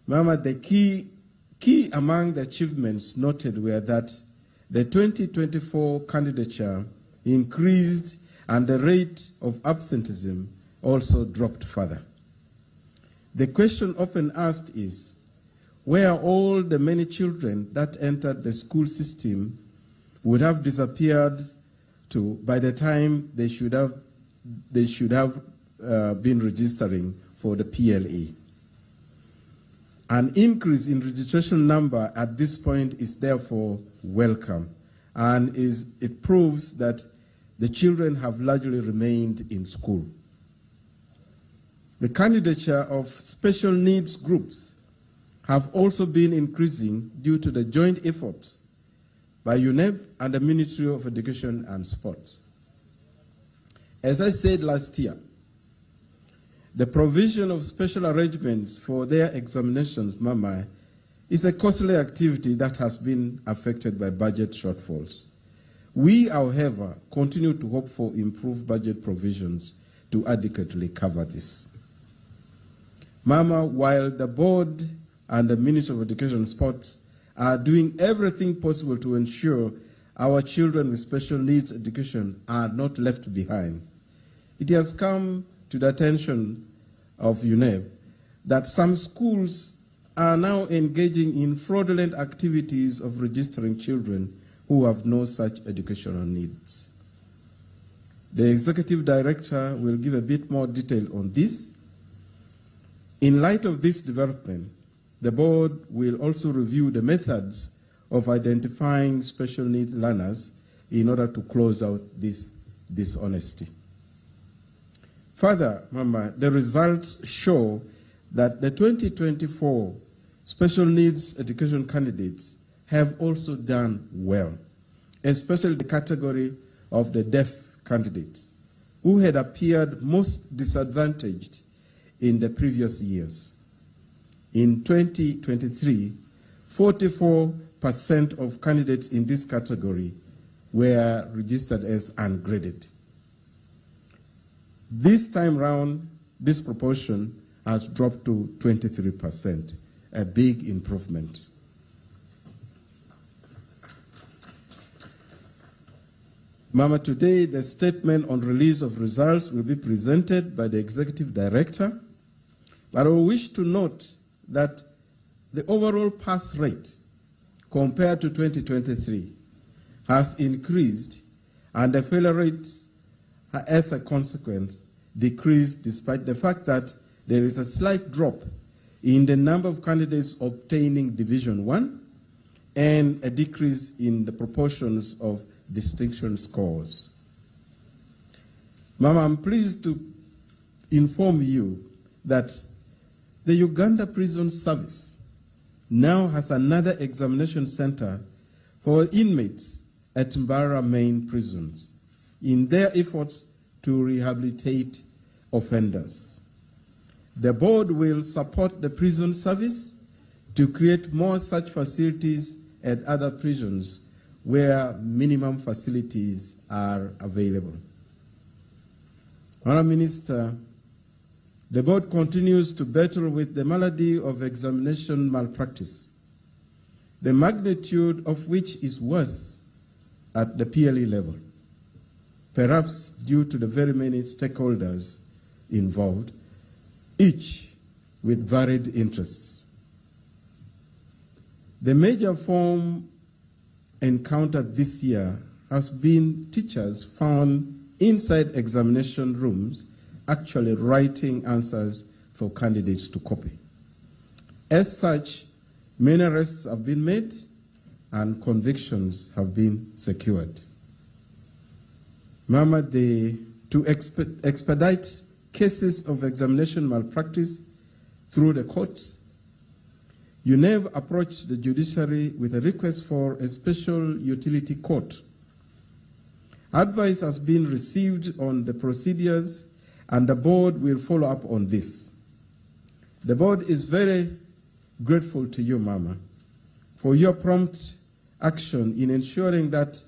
Mama, the key among the achievements noted were that the 2024 candidature increased and the rate of absenteeism also dropped further. The question often asked is, where all the many children that entered the school system would have disappeared to by the time they should have been registering for the PLE. An increase in registration number at this point is therefore welcome, and it proves that the children have largely remained in school. The candidature of special needs groups have also been increasing due to the joint efforts by UNEP and the Ministry of Education and Sports. As I said last year, the provision of special arrangements for their examinations, Mama, is a costly activity that has been affected by budget shortfalls. We, however, continue to hope for improved budget provisions to adequately cover this. Mama, while the board and the Ministry of Education and Sports are doing everything possible to ensure our children with special needs education are not left behind, it has come to the attention of UNEP that some schools are now engaging in fraudulent activities of registering children who have no such educational needs. The Executive Director will give a bit more detail on this. In light of this development, the board will also review the methods of identifying special needs learners in order to close out this dishonesty. Further, Mama, the results show that the 2024 special needs education candidates have also done well, especially the category of the deaf candidates, who had appeared most disadvantaged in the previous years. In 2023, 44% of candidates in this category were registered as ungraded. This time round, this proportion has dropped to 23%, a big improvement. Mama, today the statement on release of results will be presented by the Executive Director, but I wish to note that the overall pass rate compared to 2023 has increased, and the failure rates as a consequence decreased, despite the fact that there is a slight drop in the number of candidates obtaining Division 1 and a decrease in the proportions of distinction scores. Mama, I'm pleased to inform you that the Uganda Prison Service now has another examination center for inmates at Mbara main prisons in their efforts to rehabilitate offenders. The board will support the prison service to create more such facilities at other prisons where minimum facilities are available. Honourable Minister, the board continues to battle with the malady of examination malpractice, the magnitude of which is worse at the PLE level, perhaps due to the very many stakeholders involved, each with varied interests. The major form encountered this year has been teachers found inside examination rooms actually writing answers for candidates to copy. As such, many arrests have been made and convictions have been secured. Mama, to expedite cases of examination malpractice through the courts, UNEV approached the judiciary with a request for a special utility court. Advice has been received on the procedures, and the board will follow up on this. The board is very grateful to you, Mama, for your prompt action in ensuring that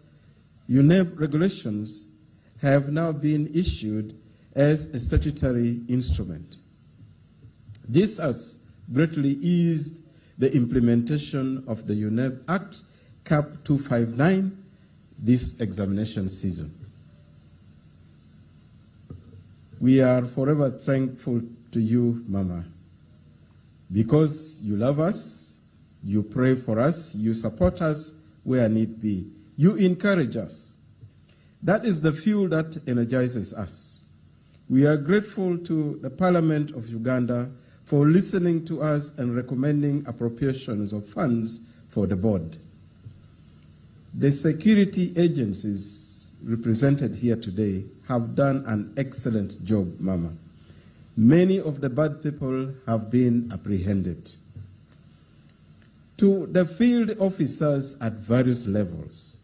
UNEV regulations have now been issued as a statutory instrument. This has greatly eased the implementation of the UNEB Act Cap 259 this examination season. We are forever thankful to you, Mama, because you love us, you pray for us, you support us where need be, you encourage us. That is the fuel that energizes us. We are grateful to the Parliament of Uganda for listening to us and recommending appropriations of funds for the board. The security agencies represented here today have done an excellent job, Mama. Many of the bad people have been apprehended. To the field officers at various levels,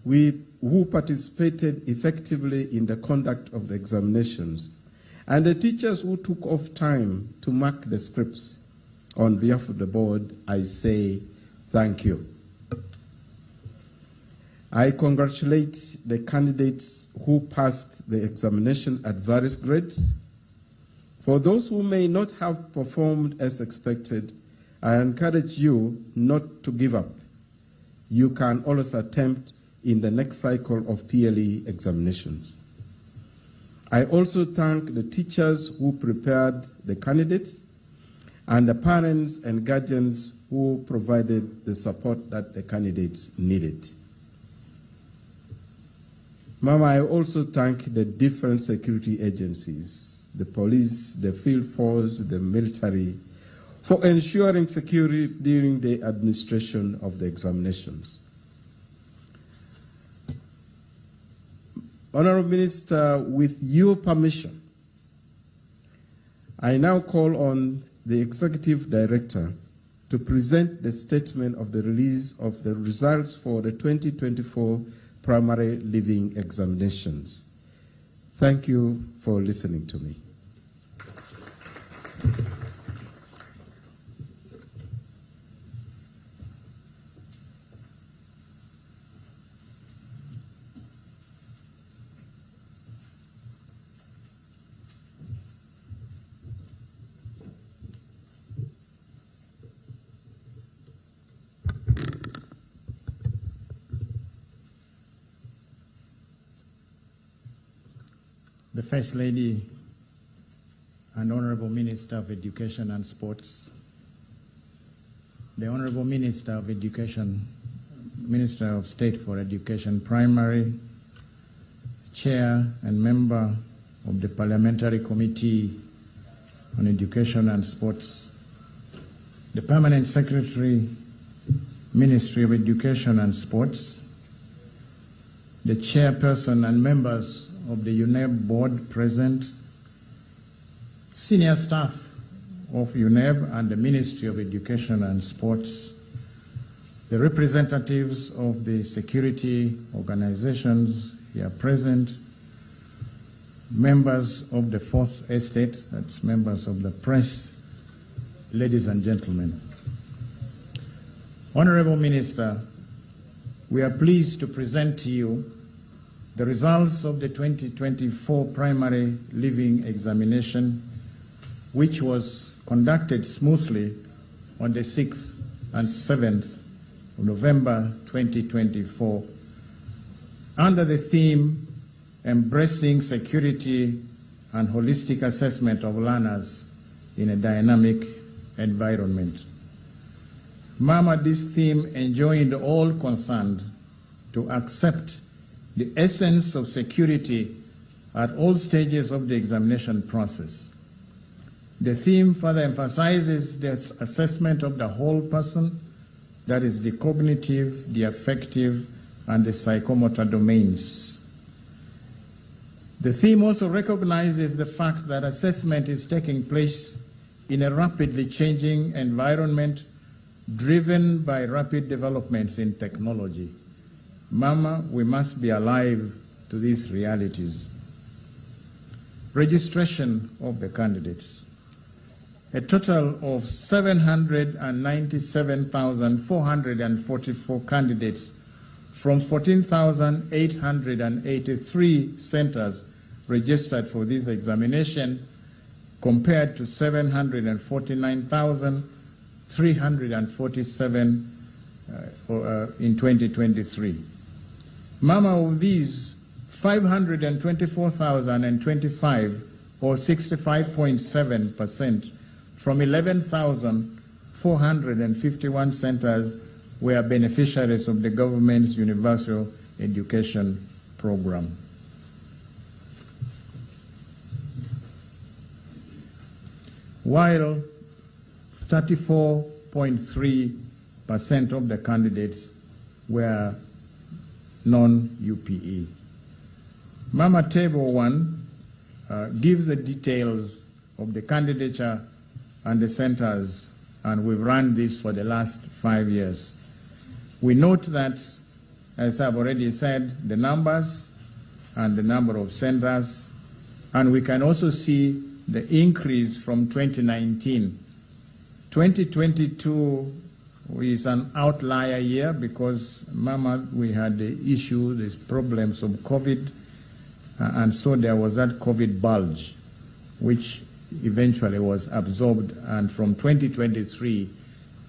who participated effectively in the conduct of the examinations, and the teachers who took off time to mark the scripts, on behalf of the board, I say thank you. I congratulate the candidates who passed the examination at various grades. For those who may not have performed as expected, I encourage you not to give up. You can always attempt in the next cycle of PLE examinations. I also thank the teachers who prepared the candidates and the parents and guardians who provided the support that the candidates needed. Mama, I also thank the different security agencies, the police, the field force, the military, for ensuring security during the administration of the examinations. Honorable Minister, with your permission, I now call on the Executive Director to present the statement of the release of the results for the 2024 primary living examinations. Thank you for listening to me. The First Lady and Honourable Minister of Education and Sports, the Honourable Minister of Education, Minister of State for Education Primary, Chair and Member of the Parliamentary Committee on Education and Sports, the Permanent Secretary, Ministry of Education and Sports, the Chairperson and members of the UNEB board present, senior staff of UNEB and the Ministry of Education and Sports, the representatives of the security organizations here present, members of the Fourth Estate, that's members of the press, ladies and gentlemen. Honorable Minister, we are pleased to present to you the results of the 2024 primary living examination, which was conducted smoothly on the 6th and 7th of November 2024, under the theme Embracing Security and Holistic Assessment of Learners in a Dynamic Environment. Mama, this theme enjoined all concerned to accept the essence of security at all stages of the examination process. The theme further emphasizes the assessment of the whole person, that is the cognitive, the affective, and the psychomotor domains. The theme also recognizes the fact that assessment is taking place in a rapidly changing environment driven by rapid developments in technology. Mama, we must be alive to these realities. Registration of the candidates. A total of 797,444 candidates from 14,883 centers registered for this examination, compared to 749,347 in 2023. Mama, of these, 524,025, or 65.7%, from 11,451 centers were beneficiaries of the government's universal education program. While 34.3% of the candidates were non-UPE. Mama, Table 1 gives the details of the candidature and the centers, and we've run this for the last 5 years. We note that, as I've already said, the numbers and the number of centers, and we can also see the increase from 2019. 2022 is an outlier year because, Mama, we had the issue, the problems of COVID, and so there was that COVID bulge, which eventually was absorbed, and from 2023,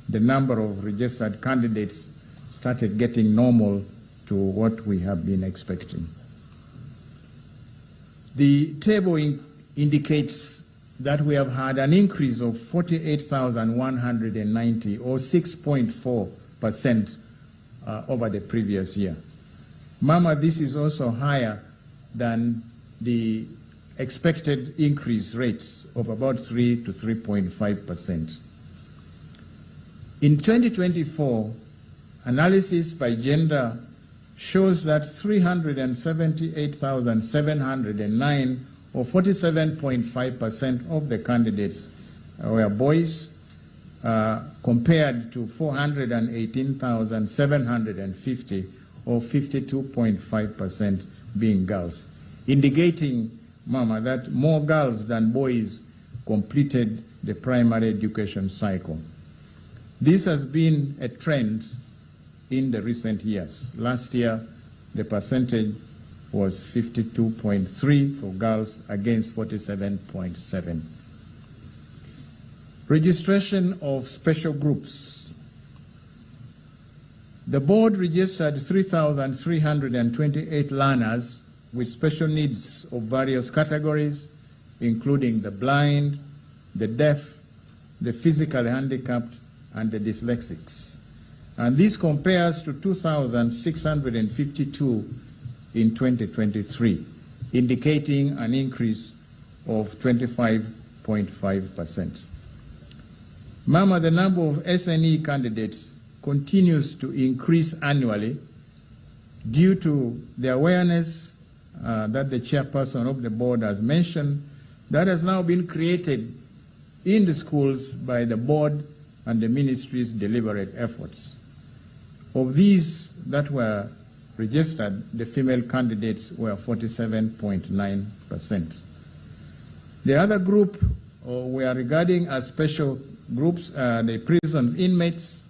the number of registered candidates started getting normal to what we have been expecting. The table indicates that we have had an increase of 48,190, or 6.4% over the previous year. Mama, this is also higher than the expected increase rates of about 3 to 3.5%. In 2024, analysis by gender shows that 378,709, or 47.5% of the candidates were boys, compared to 418,750, or 52.5% being girls, indicating, Mama, that more girls than boys completed the primary education cycle. This has been a trend in the recent years. Last year, the percentage was 52.3 for girls against 47.7. Registration of special groups. The board registered 3,328 learners with special needs of various categories, including the blind, the deaf, the physically handicapped, and the dyslexics. And this compares to 2,652 in 2023, indicating an increase of 25.5%. Mama, the number of SNE candidates continues to increase annually due to the awareness that the chairperson of the board has mentioned that has now been created in the schools by the board and the ministry's deliberate efforts. Of these that were registered, the female candidates were 47.9%. The other group we are regarding as special groups are the prison inmates.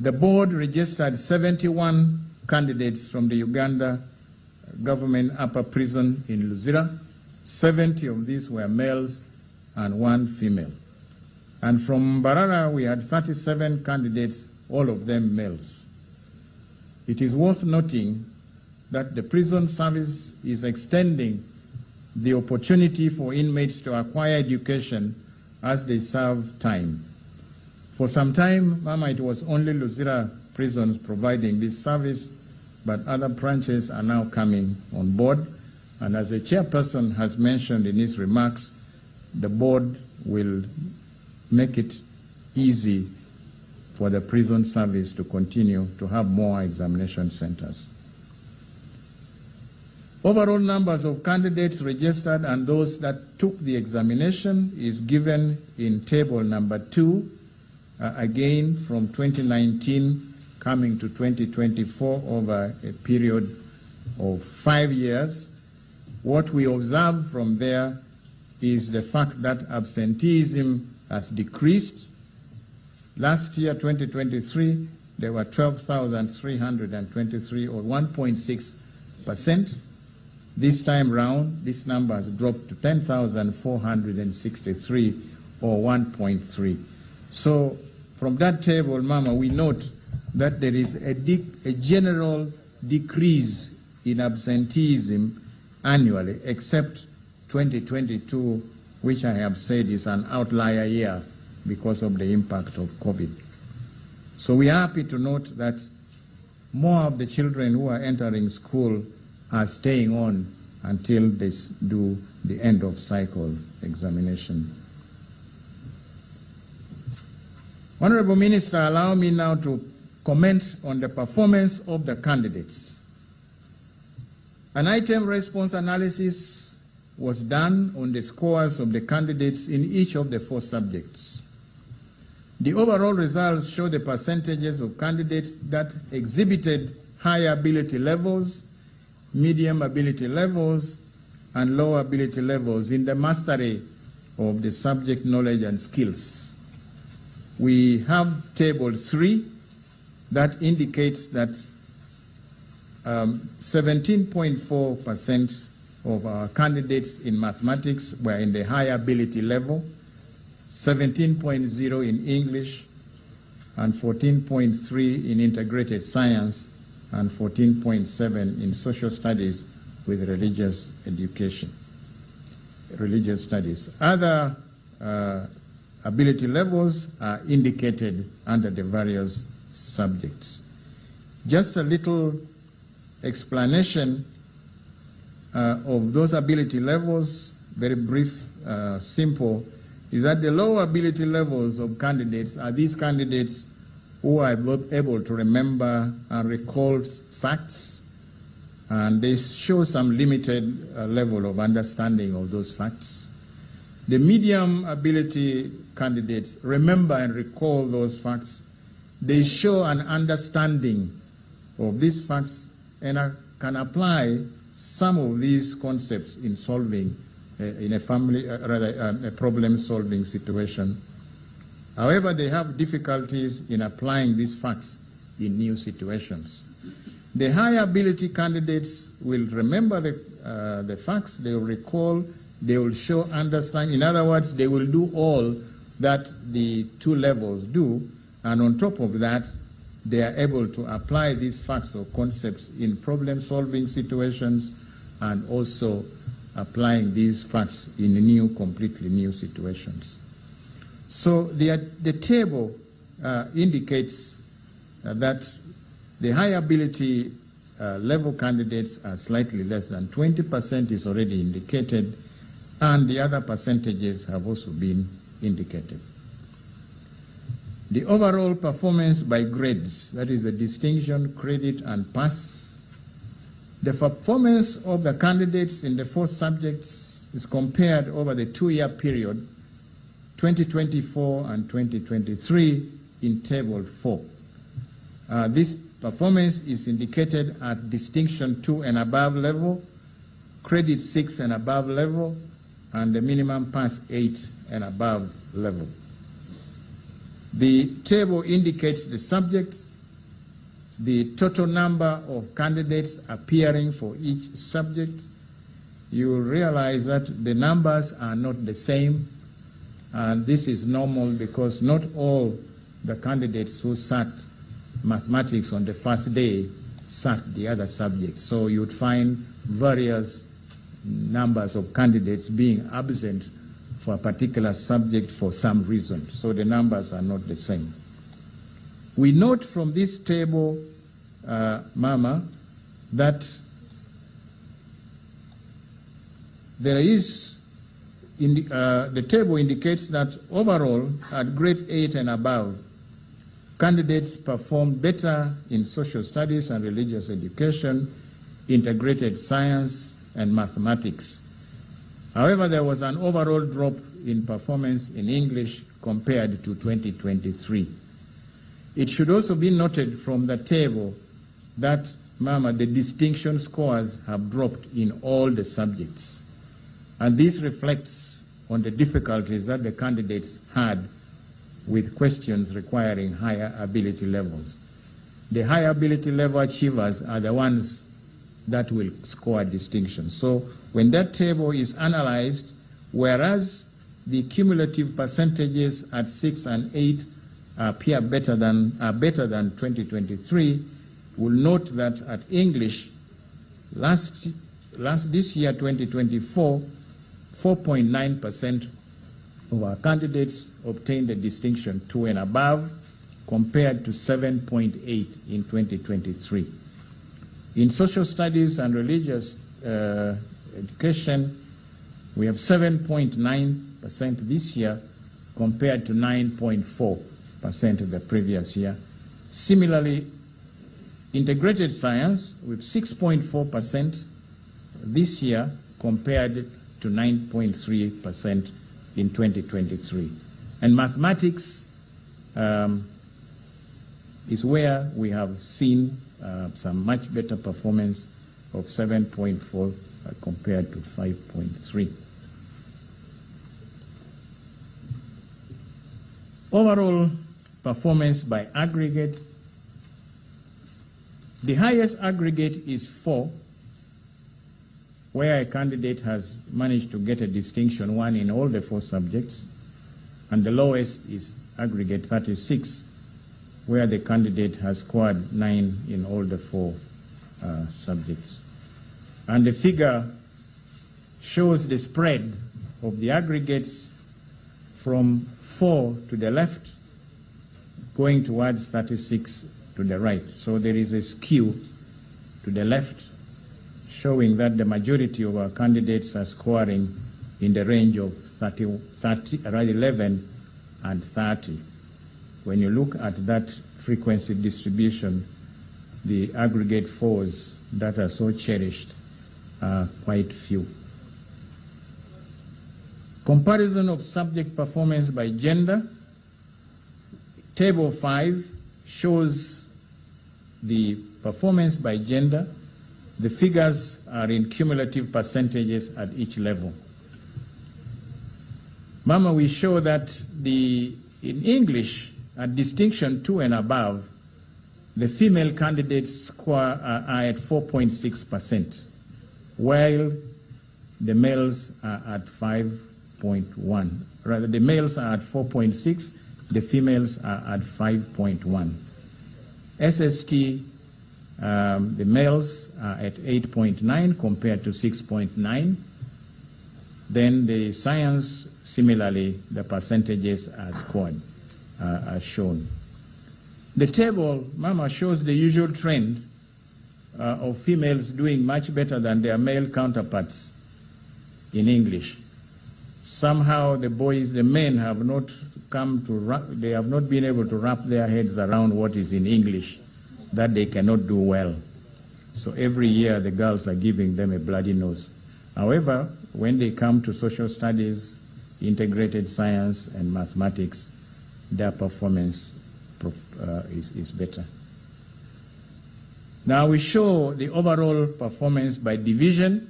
The board registered 71 candidates from the Uganda government upper prison in Luzira. 70 of these were males and 1 female. And from Mbarara, we had 37 candidates, all of them males. It is worth noting that the prison service is extending the opportunity for inmates to acquire education as they serve time. For some time, Mama, it was only Luzira prisons providing this service, but other branches are now coming on board. And as the chairperson has mentioned in his remarks, the board will make it easy for the prison service to continue to have more examination centers. Overall numbers of candidates registered and those that took the examination is given in table number 2, again from 2019 coming to 2024 over a period of 5 years. What we observe from there is the fact that absenteeism has decreased. Last year, 2023, there were 12,323, or 1.6%. This time round, this number has dropped to 10,463, or 1.3. So from that table, Mama, we note that there is a general decrease in absenteeism annually, except 2022, which I have said is an outlier year because of the impact of COVID. So we are happy to note that more of the children who are entering school are staying on until they do the end of cycle examination. Honorable Minister, allow me now to comment on the performance of the candidates. An item response analysis was done on the scores of the candidates in each of the 4 subjects. The overall results show the percentages of candidates that exhibited high ability levels, medium ability levels, and low ability levels in the mastery of the subject knowledge and skills. We have table 3 that indicates that 17.4% of our candidates in mathematics were in the high ability level, 17.0 in English, and 14.3 in integrated science, and 14.7 in social studies with religious education, religious studies. Other ability levels are indicated under the various subjects. Just a little explanation of those ability levels, very brief, simple, is that the low ability levels of candidates are these candidates who are able to remember and recall facts, and they show some limited level of understanding of those facts. The medium ability candidates remember and recall those facts. They show an understanding of these facts and can apply some of these concepts in solving in a problem-solving situation. However, they have difficulties in applying these facts in new situations. The high ability candidates will remember the facts, they will recall, they will show understanding. In other words, they will do all that the 2 levels do, and on top of that, they are able to apply these facts or concepts in problem-solving situations and also applying these facts in new, completely new situations. So the table indicates that the high ability level candidates are slightly less than 20% is already indicated, and the other percentages have also been indicated. The overall performance by grades, that is a distinction, credit, and pass. The performance of the candidates in the 4 subjects is compared over the 2-year period, 2024 and 2023, in Table 4. This performance is indicated at distinction 2 and above level, credit 6 and above level, and the minimum pass 8 and above level. The table indicates the subjects, the total number of candidates appearing for each subject. You will realize that the numbers are not the same, and this is normal because not all the candidates who sat mathematics on the first day sat the other subjects. So you would find various numbers of candidates being absent for a particular subject for some reason. So the numbers are not the same. We note from this table, Mama, that there is, the table indicates that overall, at grade 8 and above, candidates performed better in social studies and religious education, integrated science, and mathematics. However, there was an overall drop in performance in English compared to 2023. It should also be noted from the table that, Mama, the distinction scores have dropped in all the subjects. And this reflects on the difficulties that the candidates had with questions requiring higher ability levels. The high ability level achievers are the ones that will score distinction. So when that table is analyzed, whereas the cumulative percentages at 6 and 8 appear better than 2023, we'll note that at English, this year, 2024, 4.9% of our candidates obtained a distinction 2 and above, compared to 7.8 in 2023. In social studies and religious education, we have 7.9% this year compared to 9.4% of the previous year. Similarly, integrated science with 6.4% this year compared to 9.3% in 2023. And mathematics is where we have seen some much better performance of 7.4 compared to 5.3. Overall performance by aggregate, the highest aggregate is 4, where a candidate has managed to get a distinction 1 in all the 4 subjects, and the lowest is aggregate 36, where the candidate has scored 9 in all the 4 subjects. And the figure shows the spread of the aggregates from 4 to the left, going towards 36 to the right. So there is a skew to the left, showing that the majority of our candidates are scoring in the range of 11 and 30. When you look at that frequency distribution, the aggregate 4s that are so cherished are quite few. Comparison of subject performance by gender. Table 5 shows the performance by gender. The figures are in cumulative percentages at each level. Mama, we show that in English, at distinction 2 and above, the female candidates score are at 4.6%, while the males are at 5.1. Rather, the males are at 4.6, the females are at 5.1. SST, the males are at 8.9 compared to 6.9. Then the science, similarly, the percentages are scored, are shown. The table, Mama, shows the usual trend of females doing much better than their male counterparts in English. Somehow the men have not they have not been able to wrap their heads around what is in English, that they cannot do well. So every year the girls are giving them a bloody nose. However, when they come to social studies, integrated science, and mathematics, their performance is better. Now we show the overall performance by division.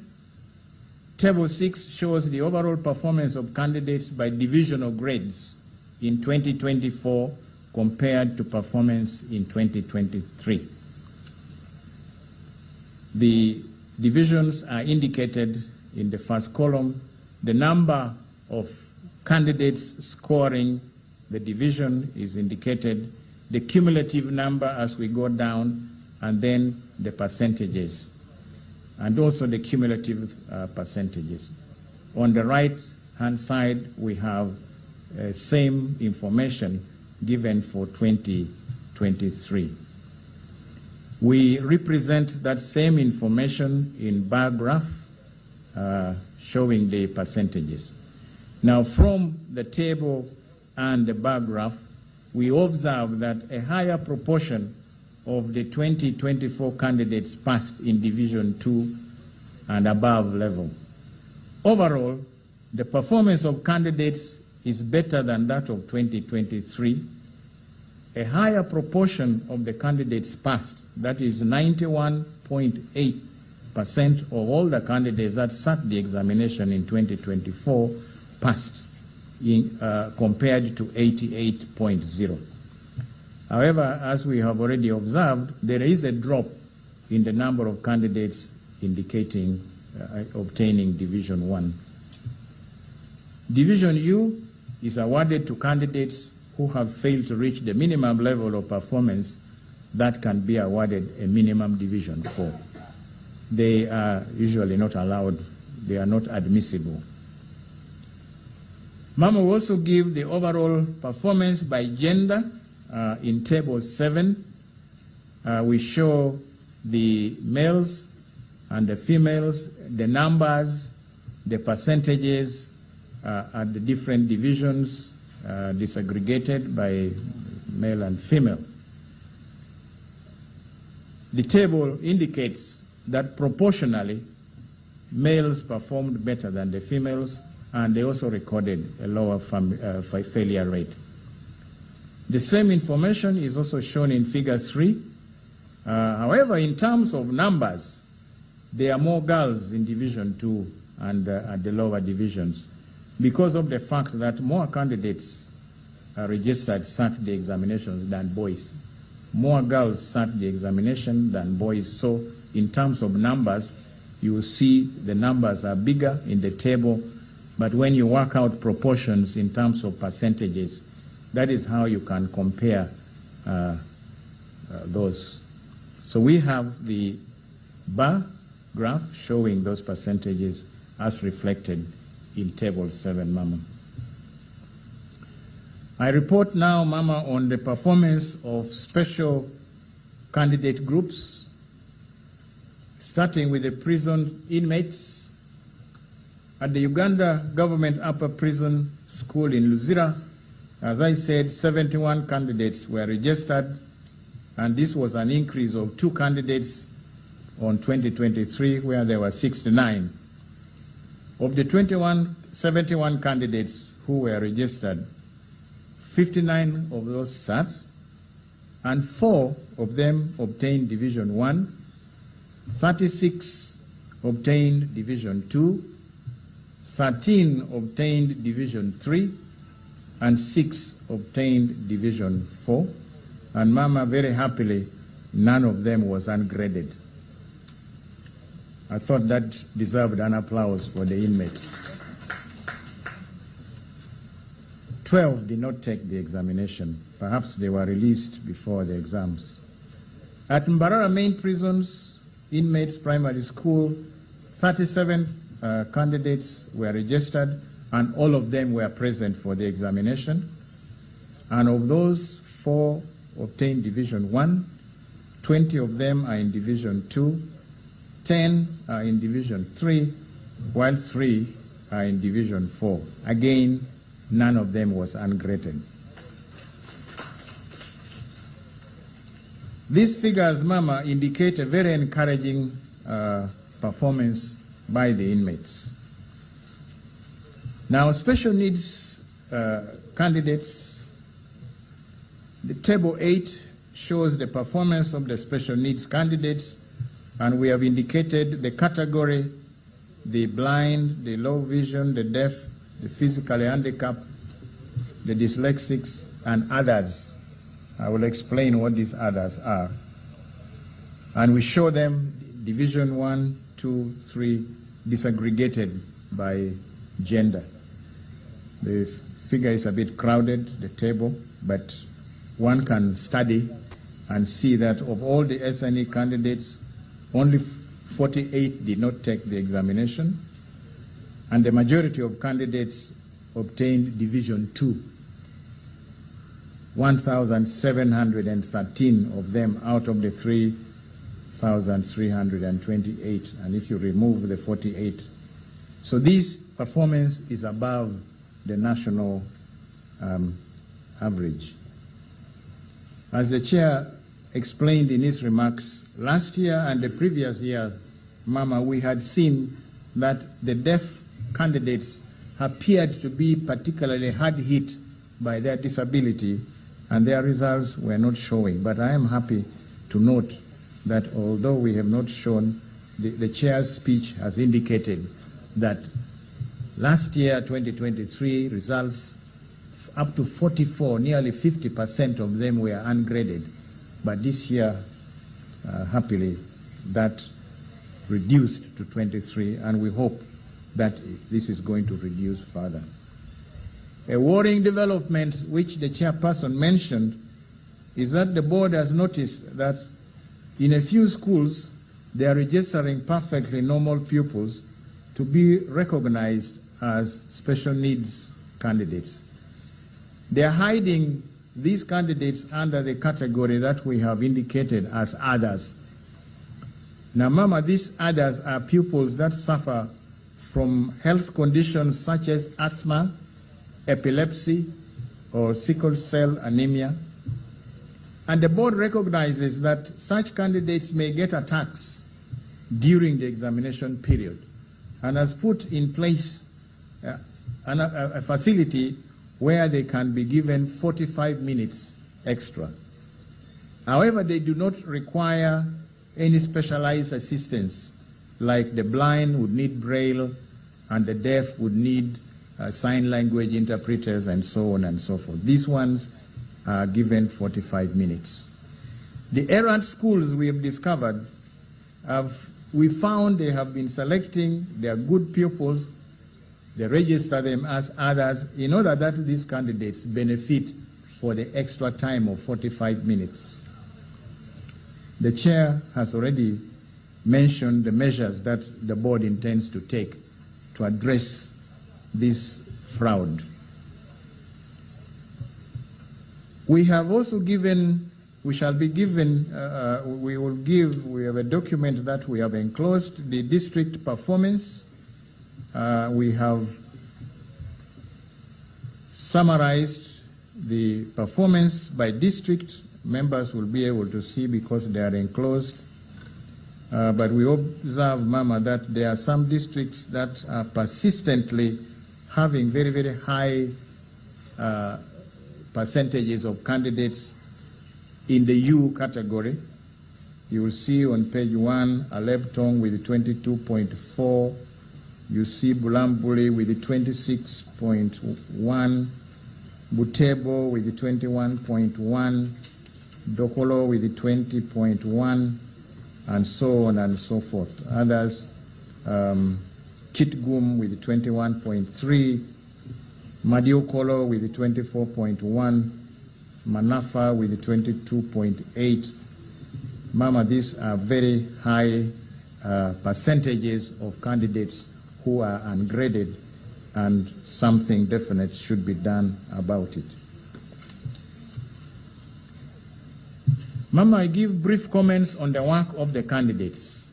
Table 6 shows the overall performance of candidates by division of grades in 2024 compared to performance in 2023. The divisions are indicated in the first column. The number of candidates scoring the division is indicated, the cumulative number as we go down, and then the percentages, and also the cumulative percentages. On the right-hand side, we have same information given for 2023. We represent that same information in bar graph showing the percentages. Now, from the table and the bar graph, we observe that a higher proportion of the 2024 candidates passed in Division 2 and above level. Overall, the performance of candidates is better than that of 2023. A higher proportion of the candidates passed, that is 91.8% of all the candidates that sat the examination in 2024 passed, compared to 88.0%. However, as we have already observed, there is a drop in the number of candidates indicating obtaining Division 1. Division U is awarded to candidates who have failed to reach the minimum level of performance that can be awarded a minimum Division 4. They are usually not allowed, they are not admissible. Mama will also give the overall performance by gender in Table 7. We show the males and the females, the numbers, the percentages at the different divisions disaggregated by male and female. The table indicates that proportionally males performed better than the females, and they also recorded a lower failure rate. The same information is also shown in Figure 3. However, in terms of numbers, there are more girls in Division 2 and at the lower divisions because of the fact that more candidates registered sat the examinations than boys. More girls sat the examination than boys. So in terms of numbers, you will see the numbers are bigger in the table, but when you work out proportions in terms of percentages, that is how you can compare those. So we have the bar graph showing those percentages as reflected in Table 7, Mama. I report now, Mama, on the performance of special candidate groups, starting with the prison inmates. At the Uganda Government Upper Prison School in Luzira, as I said, 71 candidates were registered, and this was an increase of 2 candidates on 2023, where there were 69. Of the 71 candidates who were registered, 59 of those sat, and 4 of them obtained Division 1, 36 obtained Division 2, 13 obtained Division 3, and 6 obtained Division 4. And Mama, very happily, none of them was ungraded. I thought that deserved an applause for the inmates. 12 did not take the examination. Perhaps they were released before the exams. At Mbarara Main Prisons, Inmates Primary School, 37 candidates were registered, and all of them were present for the examination. And of those, 4 obtained Division 1, 20 of them are in Division 2, 10 are in Division 3, while 3 are in Division 4. Again, none of them was ungraded. These figures, Mama, indicate a very encouraging performance by the inmates. Now, special needs candidates, the Table 8 shows the performance of the special needs candidates, and we have indicated the category: the blind, the low vision, the deaf, the physically handicapped, the dyslexics, and others. I will explain what these others are. And we show them Division 1, 2, 3, disaggregated by gender. The figure is a bit crowded, the table, but one can study and see that of all the SNE candidates, only 48 did not take the examination, and the majority of candidates obtained Division 2. 1,713 of them out of the 3,328, and if you remove the 48. So this performance is above the national average. As the chair explained in his remarks, last year and the previous year, Mama, we had seen that the deaf candidates appeared to be particularly hard hit by their disability, and their results were not showing. But I am happy to note that although we have not shown, the chair's speech has indicated that last year, 2023, results up to 44, nearly 50% of them were ungraded. But this year, happily, that reduced to 23, and we hope that this is going to reduce further. A worrying development which the chairperson mentioned is that the board has noticed that in a few schools they are registering perfectly normal pupils to be recognized as special needs candidates. They are hiding these candidates under the category that we have indicated as others. Now, Mama, these others are pupils that suffer from health conditions such as asthma, epilepsy, or sickle cell anemia. And the board recognizes that such candidates may get attacks during the examination period and has put in place a facility where they can be given 45 minutes extra. However, they do not require any specialized assistance, like the blind would need Braille and the deaf would need sign language interpreters and so on and so forth. These ones are given 45 minutes. The errant schools we have discovered, we found they have been selecting their good pupils. They register them as others in order that these candidates benefit for the extra time of 45 minutes. The chair has already mentioned the measures that the board intends to take to address this fraud. We have also given, we have a document that we have enclosed, the district performance. We have summarized the performance by district. Members will be able to see because they are enclosed. But we observe, Mama, that there are some districts that are persistently having very, very high percentages of candidates in the U category. You will see on page 1, Alebtong with 22.4. You see Bulambuli with 26.1, Butebo with 21.1, Dokolo with 20.1, and so on and so forth. Others, Kitgum with 21.3, Madiokolo with 24.1, Manafa with 22.8. Mama, these are very high percentages of candidates who are ungraded, and something definite should be done about it. Mama, I give brief comments on the work of the candidates.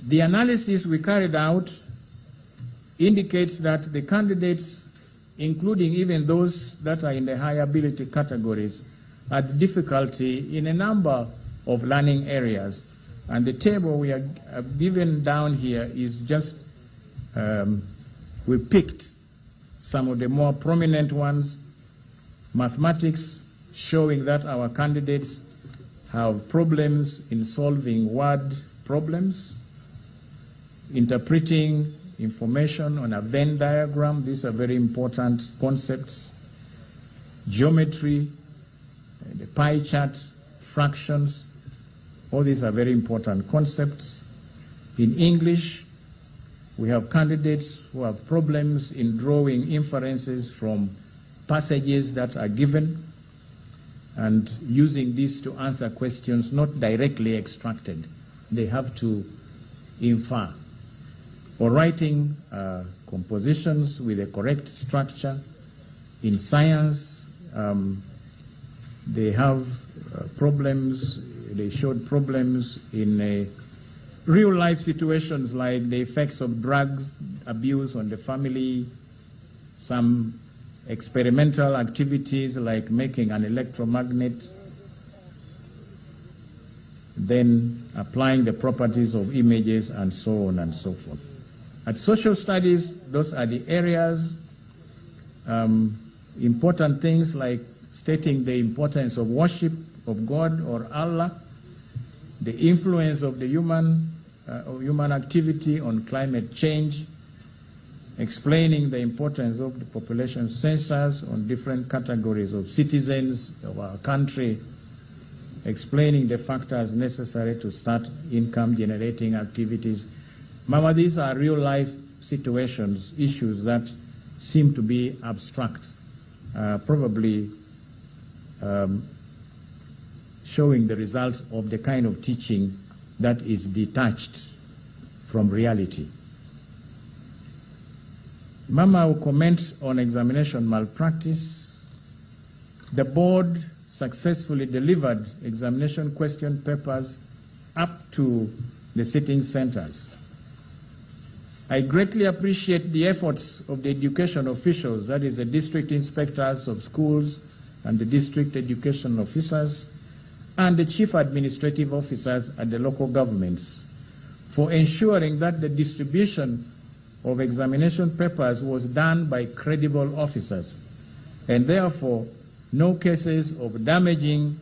The analysis we carried out indicates that the candidates, including even those that are in the high ability categories, had difficulty in a number of learning areas. And the table we have given down here is just, we picked some of the more prominent ones. Mathematics, showing that our candidates have problems in solving word problems. Interpreting information on a Venn diagram, these are very important concepts. Geometry, the pie chart, fractions, all these are very important concepts. In English, we have candidates who have problems in drawing inferences from passages that are given and using this to answer questions not directly extracted. They have to infer. Or writing compositions with a correct structure. In science, they have problems. They showed problems in real life situations like the effects of drugs abuse on the family, some experimental activities like making an electromagnet, then applying the properties of images and so on and so forth. At social studies, those are the areas, important things like stating the importance of worship of God or Allah, the influence of the human activity on climate change, explaining the importance of the population census on different categories of citizens of our country, explaining the factors necessary to start income-generating activities. Mama, these are real-life situations, issues that seem to be abstract, probably showing the result of the kind of teaching that is detached from reality. Mama will comment on examination malpractice. The board successfully delivered examination question papers up to the sitting centers. I greatly appreciate the efforts of the education officials, that is the district inspectors of schools and the district education officers, and the chief administrative officers at the local governments for ensuring that the distribution of examination papers was done by credible officers, and therefore no cases of damaging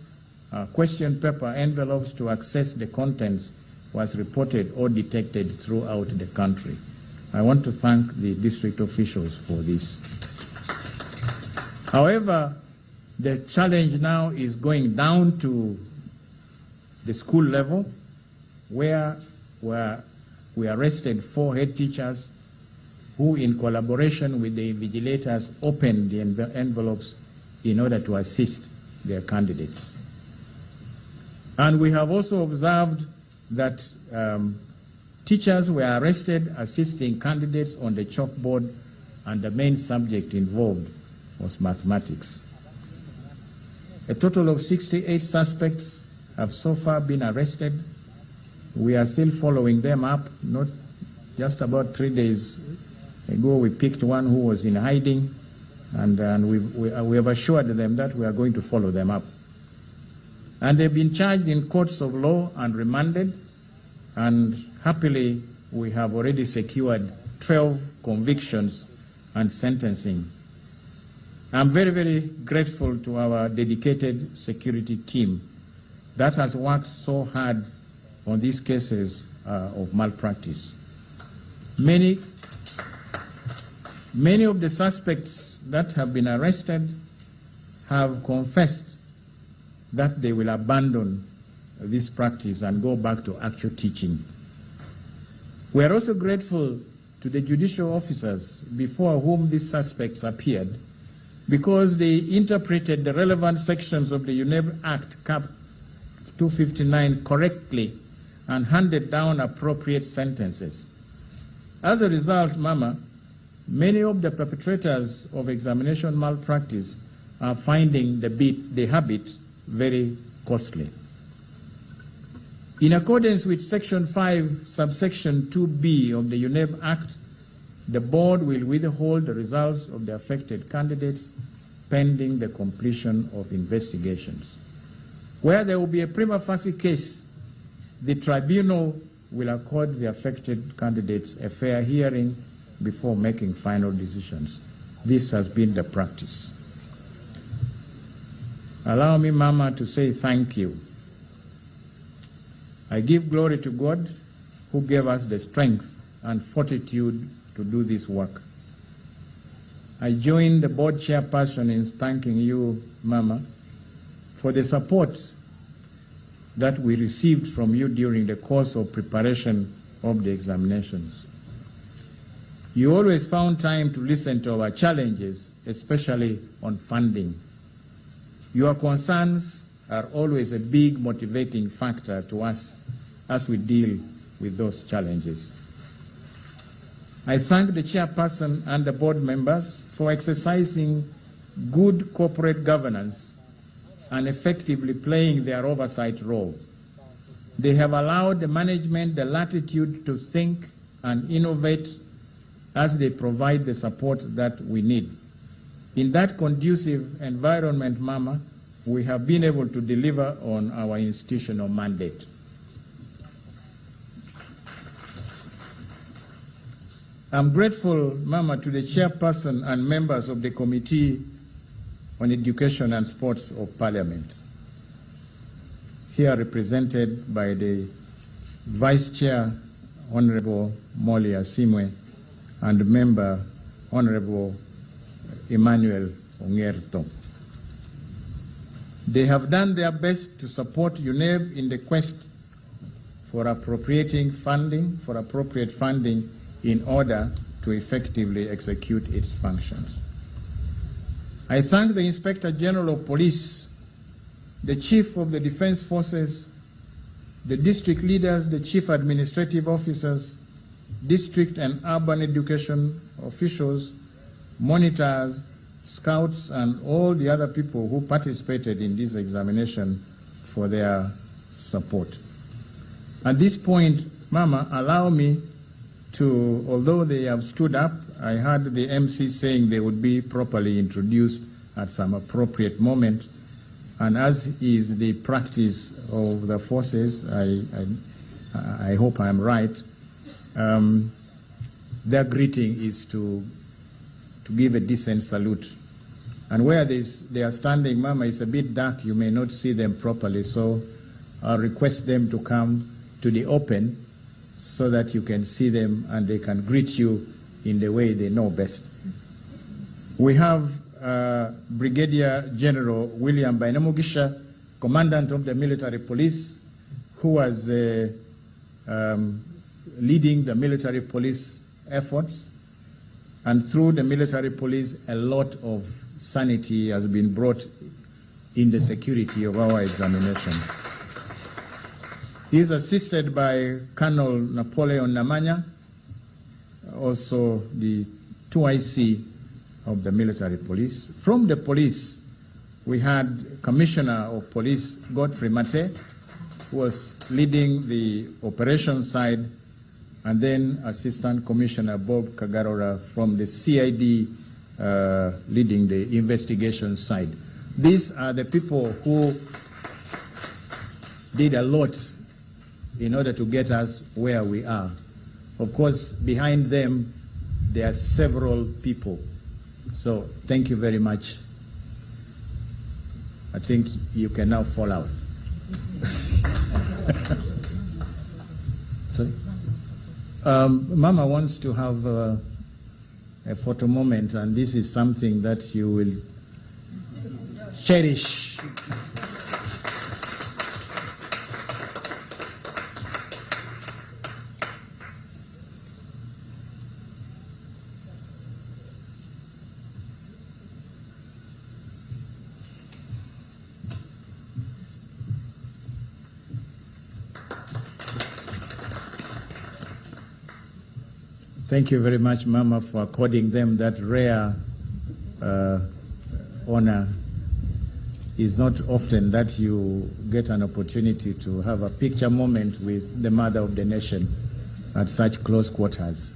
question paper envelopes to access the contents was reported or detected throughout the country. I want to thank the district officials for this. However, the challenge now is going down to the school level, where we arrested 4 head teachers who, in collaboration with the invigilators, opened the envelopes in order to assist their candidates. And we have also observed that teachers were arrested assisting candidates on the chalkboard, and the main subject involved was mathematics. A total of 68 suspects have so far been arrested. We are still following them up. Not just about 3 days ago, we picked one who was in hiding, and we have assured them that we are going to follow them up. And they've been charged in courts of law and remanded, and happily we have already secured 12 convictions and sentencing. I'm very, very grateful to our dedicated security team that has worked so hard on these cases of malpractice. Many of the suspects that have been arrested have confessed that they will abandon this practice and go back to actual teaching. We are also grateful to the judicial officers before whom these suspects appeared, because they interpreted the relevant sections of the UNEB Act, Cap 259, correctly and handed down appropriate sentences. As a result, Mama, many of the perpetrators of examination malpractice are finding the habit very costly. In accordance with Section 5, subsection 2B of the UNEB Act, the board will withhold the results of the affected candidates pending the completion of investigations. Where there will be a prima facie case, the tribunal will accord the affected candidates a fair hearing before making final decisions. This has been the practice. Allow me, Mama, to say thank you. I give glory to God who gave us the strength and fortitude to do this work. I join the board chairperson in thanking you, Mama, for the support that we received from you during the course of preparation of the examinations. You always found time to listen to our challenges, especially on funding. Your concerns are always a big motivating factor to us as we deal with those challenges. I thank the chairperson and the board members for exercising good corporate governance and effectively playing their oversight role. They have allowed the management the latitude to think and innovate as they provide the support that we need. In that conducive environment, Mama, we have been able to deliver on our institutional mandate. I'm grateful, Mama, to the chairperson and members of the Committee on Education and Sports of Parliament, here represented by the Vice Chair, Honorable Molia Simwe, and Member, Honorable Emmanuel Ongerto. They have done their best to support UNEB in the quest for appropriate funding in order to effectively execute its functions. I thank the Inspector General of Police, the Chief of the Defense Forces, the district leaders, the chief administrative officers, district and urban education officials, monitors, scouts, and all the other people who participated in this examination for their support. At this point, Mama, allow me to, although they have stood up, I heard the MC saying they would be properly introduced at some appropriate moment. And as is the practice of the forces, I hope I'm right, their greeting is to give a decent salute. And where they are standing, Mama, it's a bit dark, you may not see them properly, so I'll request them to come to the open so that you can see them and they can greet you in the way they know best. We have Brigadier General William Bainamugisha, Commandant of the Military Police, who was leading the military police efforts. And through the military police, a lot of sanity has been brought in the security of our examination. He is assisted by Colonel Napoleon Namanya, also the 2IC of the military police. From the police, we had Commissioner of Police Godfrey Mate, who was leading the operation side, and then Assistant Commissioner Bob Kagarora from the CID leading the investigation side. These are the people who did a lot in order to get us where we are. Of course, behind them, there are several people. So thank you very much. I think you can now fall out. Sorry? Mama wants to have a photo moment, and this is something that you will cherish. Thank you very much, Mama, for according them that rare honor. It's not often that you get an opportunity to have a picture moment with the mother of the nation at such close quarters.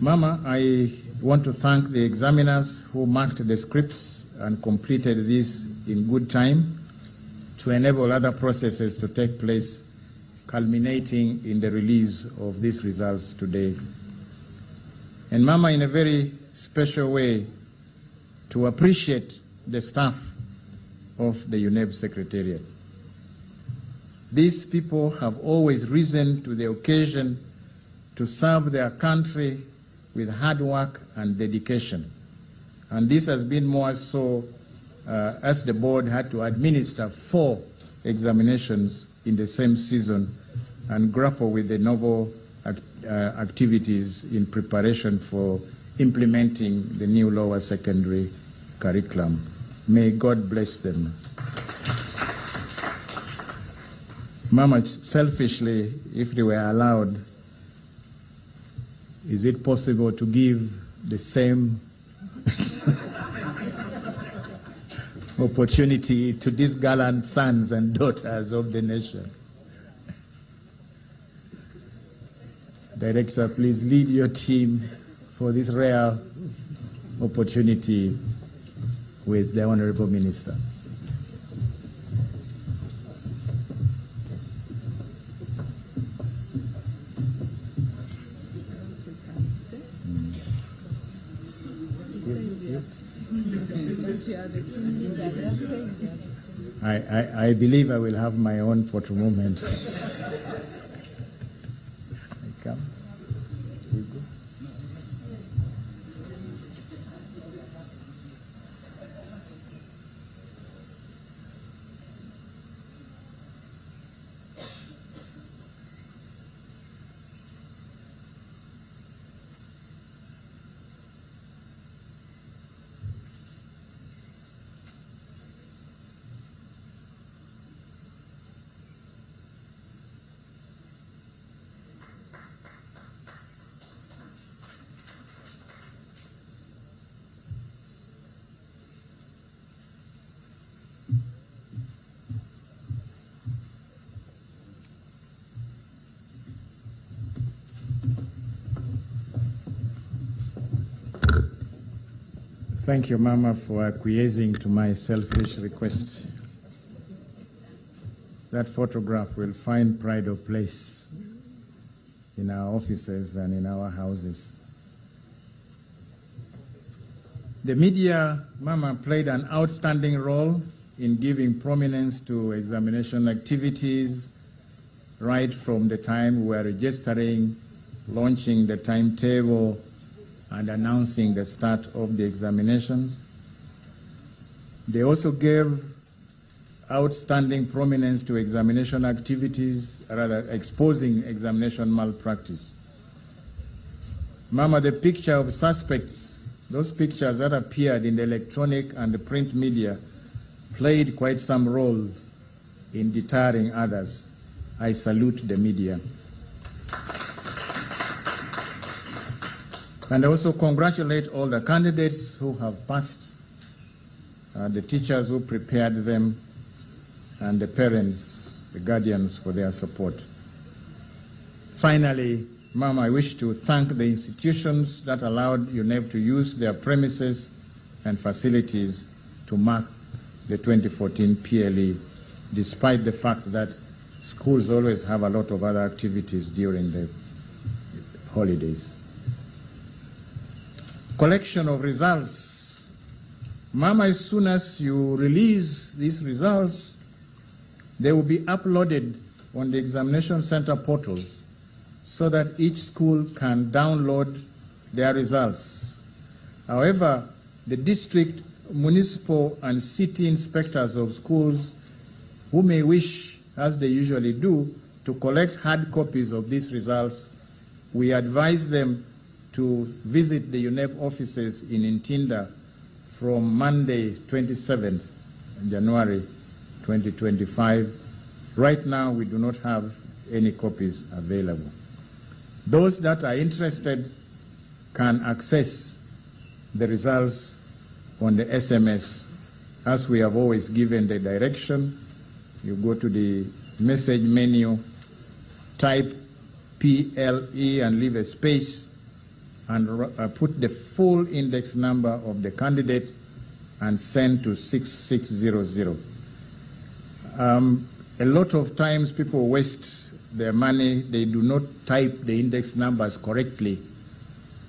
Mama, I want to thank the examiners who marked the scripts and completed this in good time to enable other processes to take place, culminating in the release of these results today. And Mama, in a very special way, to appreciate the staff of the UNEB Secretariat. These people have always risen to the occasion to serve their country with hard work and dedication. And this has been more so as the board had to administer 4 examinations in the same season and grapple with the novel activities in preparation for implementing the new lower secondary curriculum. May God bless them. Mama, selfishly, if they were allowed, is it possible to give the same opportunity to these gallant sons and daughters of the nation? Director, please lead your team for this rare opportunity with the Honorable Minister. I believe I will have my own photo moment. I come. We go. Thank you, Mama, for acquiescing to my selfish request. That photograph will find pride of place in our offices and in our houses. The media, Mama, played an outstanding role in giving prominence to examination activities right from the time we were registering, launching the timetable, and announcing the start of the examinations. They also gave outstanding prominence to examination activities, rather exposing examination malpractice. Mama, the picture of suspects, those pictures that appeared in the electronic and the print media, played quite some roles in deterring others. I salute the media. And I also congratulate all the candidates who have passed, the teachers who prepared them, and the parents, the guardians for their support. Finally, Mama, I wish to thank the institutions that allowed UNEP to use their premises and facilities to mark the 2014 PLE, despite the fact that schools always have a lot of other activities during the holidays. Collection of results. Mama, as soon as you release these results, they will be uploaded on the examination center portals so that each school can download their results. However, the district, municipal, and city inspectors of schools who may wish, as they usually do, to collect hard copies of these results, we advise them to visit the UNEP offices in Ntinda from Monday, 27th January 2025. Right now, we do not have any copies available. Those that are interested can access the results on the SMS, as we have always given the direction. You go to the message menu, type PLE and leave a space, and put the full index number of the candidate and send to 6600. A lot of times people waste their money. They do not type the index numbers correctly,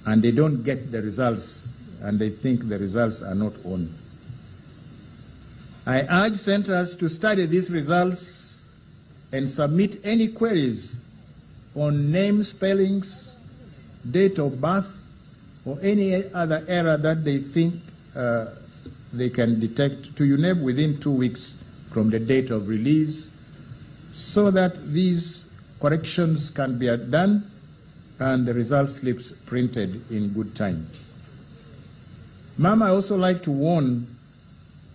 and they don't get the results, and they think the results are not on. I urge centers to study these results and submit any queries on name spellings, date of birth, or any other error that they think they can detect to UNEP within 2 weeks from the date of release, so that these corrections can be done and the result slips printed in good time. Mama, I also like to warn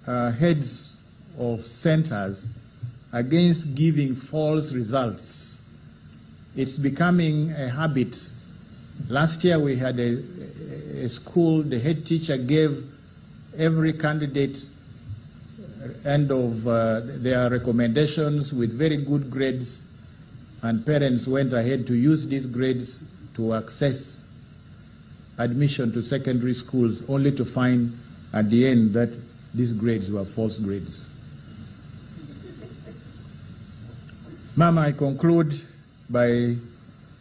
heads of centers against giving false results. It's becoming a habit. Last year we had a school, the head teacher gave every candidate end of their recommendations with very good grades, and parents went ahead to use these grades to access admission to secondary schools, only to find at the end that these grades were false grades. Mama, I conclude by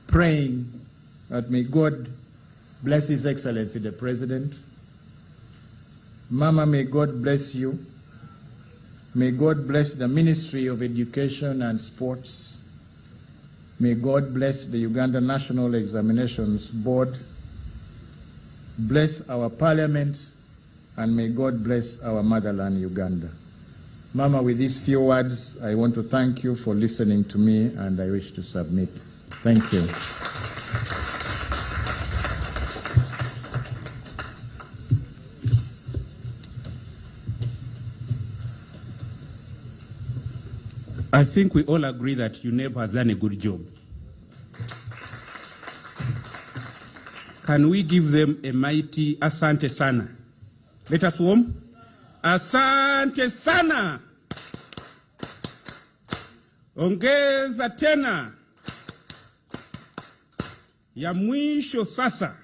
praying that may God bless His Excellency the President. Mama, may God bless you. May God bless the Ministry of Education and Sports. May God bless the Uganda National Examinations Board. Bless our Parliament, and may God bless our motherland, Uganda. Mama, with these few words, I want to thank you for listening to me, and I wish to submit. Thank you. I think we all agree that UNEP has done a good job. Can we give them a mighty Asante Sana? Let us warm. Asante Sana. Ongeza tena. Ya mwisho sasa.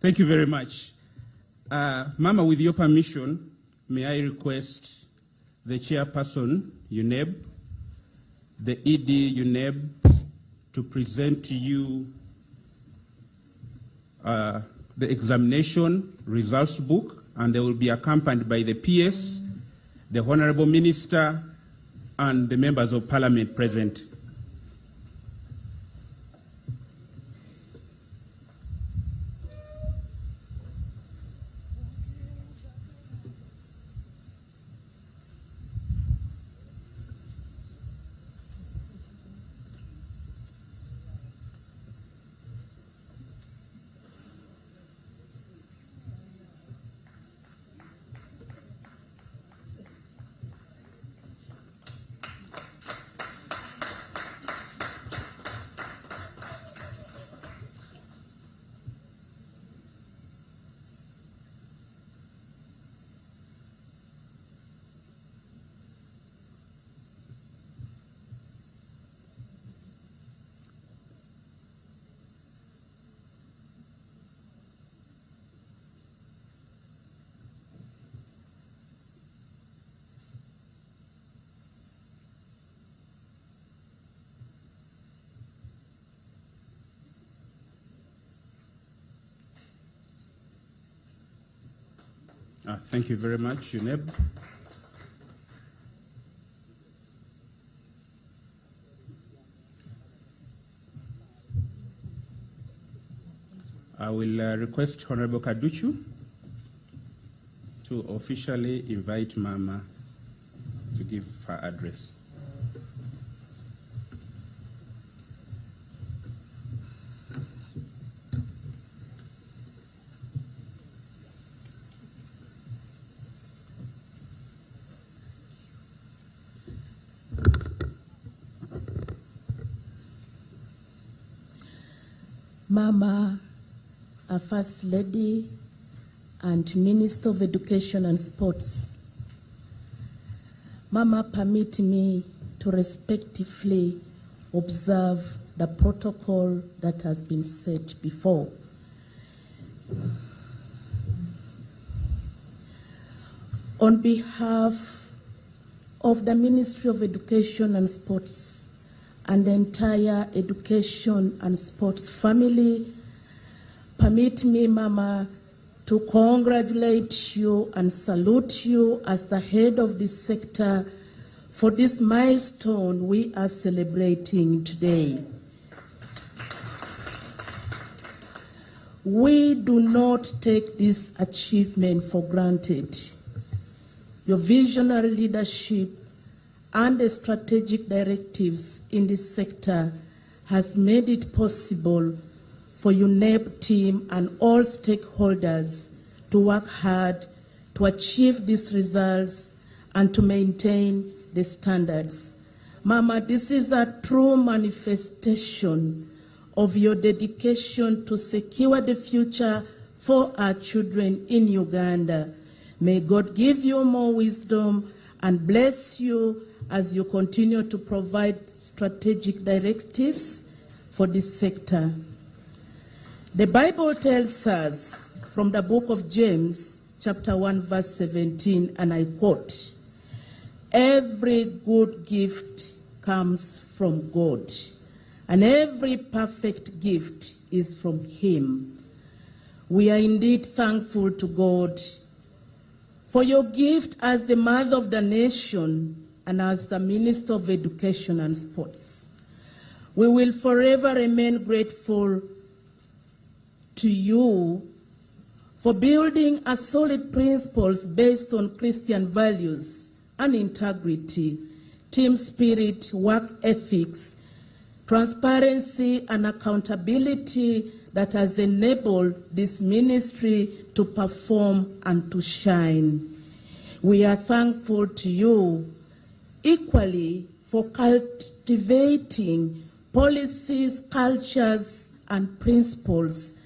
Thank you very much. Mama, with your permission, may I request the chairperson, UNEB, the ED UNEB, to present to you the examination results book, and they will be accompanied by the PS, the Honorable Minister, and the members of Parliament present. Thank you very much, UNEB. I will request Honorable Kaduchu to officially invite Mama to give her address. Mama, our First Lady and Minister of Education and Sports. Mama, permit me to respectfully observe the protocol that has been set before. On behalf of the Ministry of Education and Sports and the entire education and sports family, permit me, Mama, to congratulate you and salute you as the head of this sector for this milestone we are celebrating today. We do not take this achievement for granted. Your visionary leadership and the strategic directives in this sector has made it possible for UNEB team and all stakeholders to work hard to achieve these results and to maintain the standards. Mama, this is a true manifestation of your dedication to secure the future for our children in Uganda. May God give you more wisdom and bless you as you continue to provide strategic directives for this sector. The Bible tells us from the book of James, chapter 1, verse 17, and I quote, "Every good gift comes from God, and every perfect gift is from Him." We are indeed thankful to God for your gift as the mother of the nation and as the Minister of Education and Sports. We will forever remain grateful to you for building a solid principles based on Christian values and integrity, team spirit, work ethics, transparency and accountability that has enabled this ministry to perform and to shine. We are thankful to you equally for cultivating policies, cultures, and principles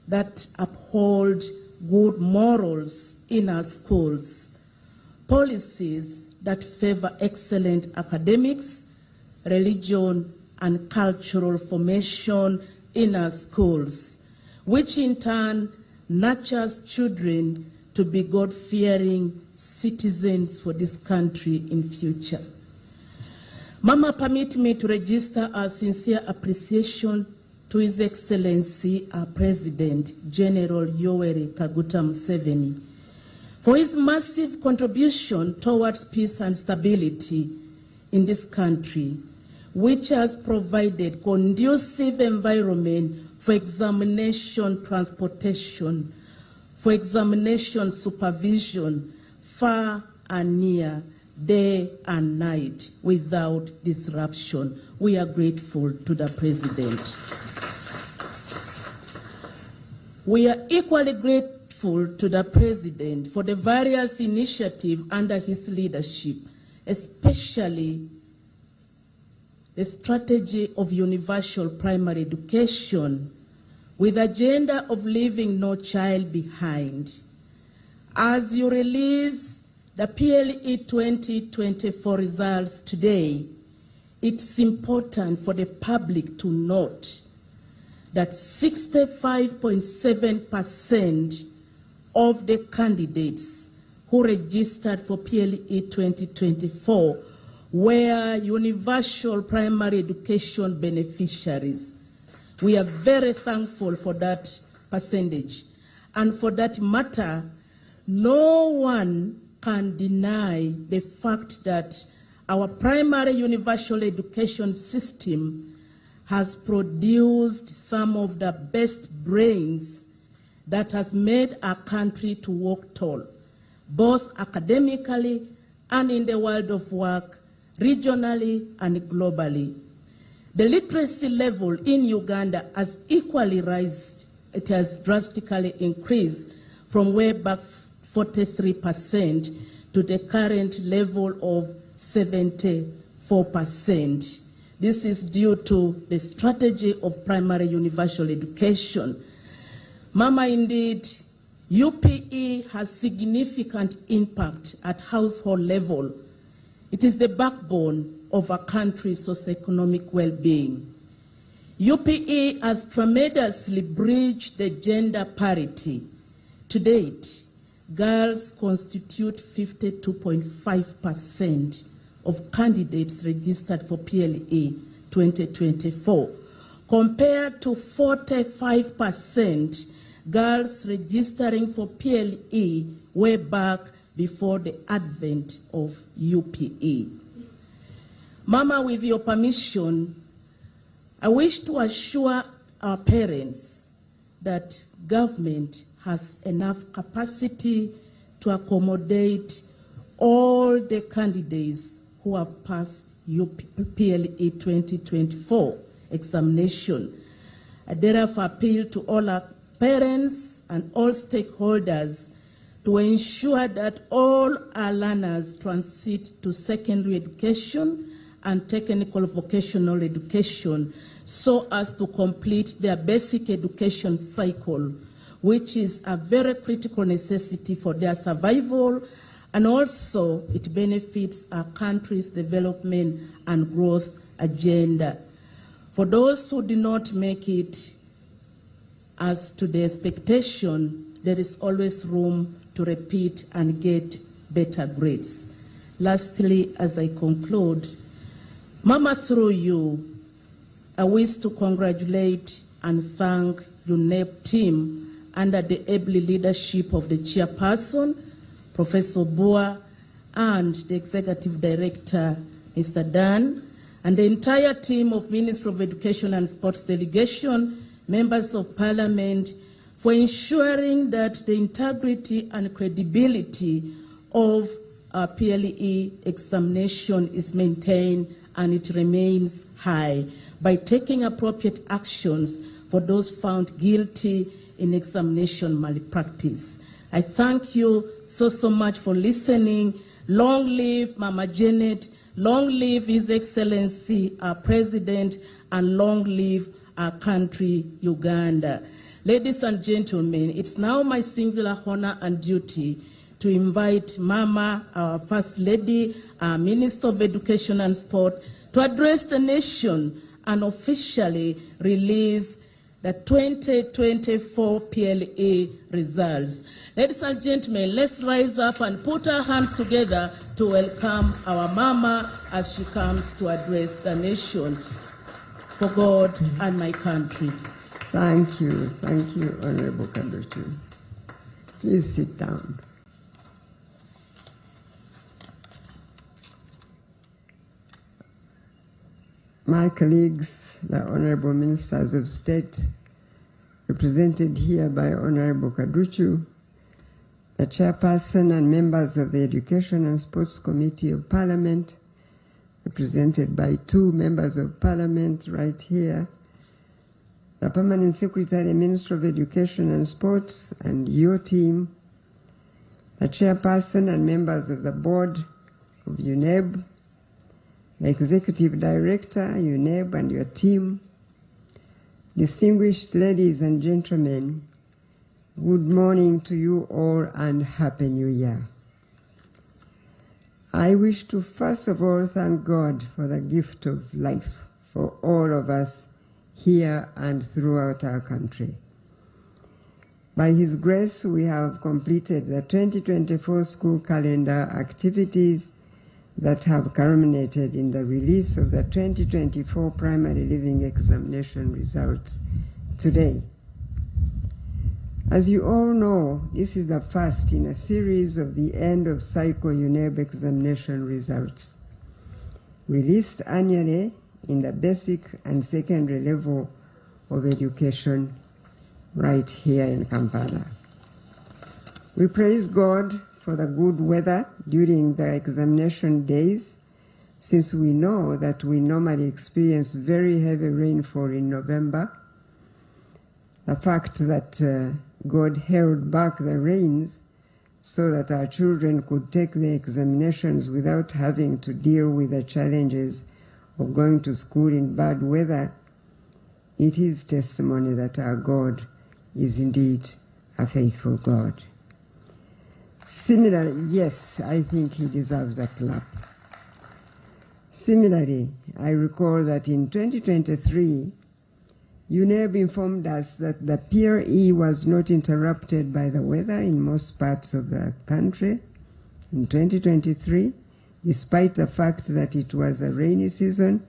that uphold good morals in our schools, policies that favor excellent academics, religion, and cultural formation in our schools, which in turn nurtures children to be God-fearing citizens for this country in future. Mama, permit me to register our sincere appreciation to His Excellency, our President, General Yoweri Kaguta Museveni, for his massive contribution towards peace and stability in this country, which has provided conducive environment for examination transportation, for examination supervision, far and near, day and night, without disruption. We are grateful to the President. We are equally grateful to the President for the various initiatives under his leadership, especially the strategy of universal primary education with the agenda of leaving no child behind. As you release the PLE 2024 results today, it's important for the public to note that 65.7% of the candidates who registered for PLE 2024 were universal primary education beneficiaries. We are very thankful for that percentage. And for that matter, no one can deny the fact that our primary universal education system has produced some of the best brains that has made our country to walk tall, both academically and in the world of work, regionally and globally. The literacy level in Uganda has equally risen. It has drastically increased from way back 43% to the current level of 74%. This is due to the strategy of primary universal education. Mama, indeed, UPE has significant impact at household level. It is the backbone of a country's socioeconomic well-being. UPE has tremendously bridged the gender parity. To date, girls constitute 52.5% of candidates registered for PLE 2024, compared to 45% girls registering for PLE way back before the advent of UPE. Mama, with your permission, I wish to assure our parents that government has enough capacity to accommodate all the candidates who have passed PLE 2024 examination. I therefore appeal to all our parents and all stakeholders to ensure that all our learners transit to secondary education and technical vocational education so as to complete their basic education cycle, which is a very critical necessity for their survival, and also it benefits our country's development and growth agenda. For those who do not make it as to the expectation, there is always room to repeat and get better grades. Lastly, as I conclude, Mama, through you, I wish to congratulate and thank UNEP team under the able leadership of the chairperson, Professor Bua, and the Executive Director, Mr. Dan, and the entire team of Ministry of Education and Sports Delegation, members of Parliament, for ensuring that the integrity and credibility of our PLE examination is maintained and it remains high by taking appropriate actions for those found guilty in examination malpractice. I thank you so much for listening. Long live Mama Janet, long live His Excellency, our President, and long live our country, Uganda. Ladies and gentlemen, it's now my singular honor and duty to invite Mama, our First Lady, our Minister of Education and Sport, to address the nation and officially release the 2024 PLA results. Ladies and gentlemen, let's rise up and put our hands together to welcome our mama as she comes to address the nation. For God and my country. Thank you, Honorable Kaduchu. Please sit down. My colleagues, the Honorable Ministers of State, represented here by Honorable Kaduchu, the Chairperson and members of the Education and Sports Committee of Parliament, represented by 2 members of Parliament right here, the Permanent Secretary, Minister of Education and Sports, and your team, the Chairperson and members of the Board of UNEB, the Executive Director, UNEB, and your team, distinguished ladies and gentlemen, good morning to you all and Happy New Year. I wish to first of all thank God for the gift of life for all of us here and throughout our country. By His grace, we have completed the 2024 school calendar activities that have culminated in the release of the 2024 primary living examination results today. As you all know, this is the first in a series of the end of cycle UNEB examination results, released annually in the basic and secondary level of education right here in Kampala. We praise God for the good weather during the examination days, since we know that we normally experience very heavy rainfall in November. The fact that God held back the rains so that our children could take the examinations without having to deal with the challenges of going to school in bad weather, it is testimony that our God is indeed a faithful God. Similarly, yes, I think He deserves a clap. Similarly, I recall that in 2023, UNEB informed us that the PLE was not interrupted by the weather in most parts of the country in 2023, despite the fact that it was a rainy season.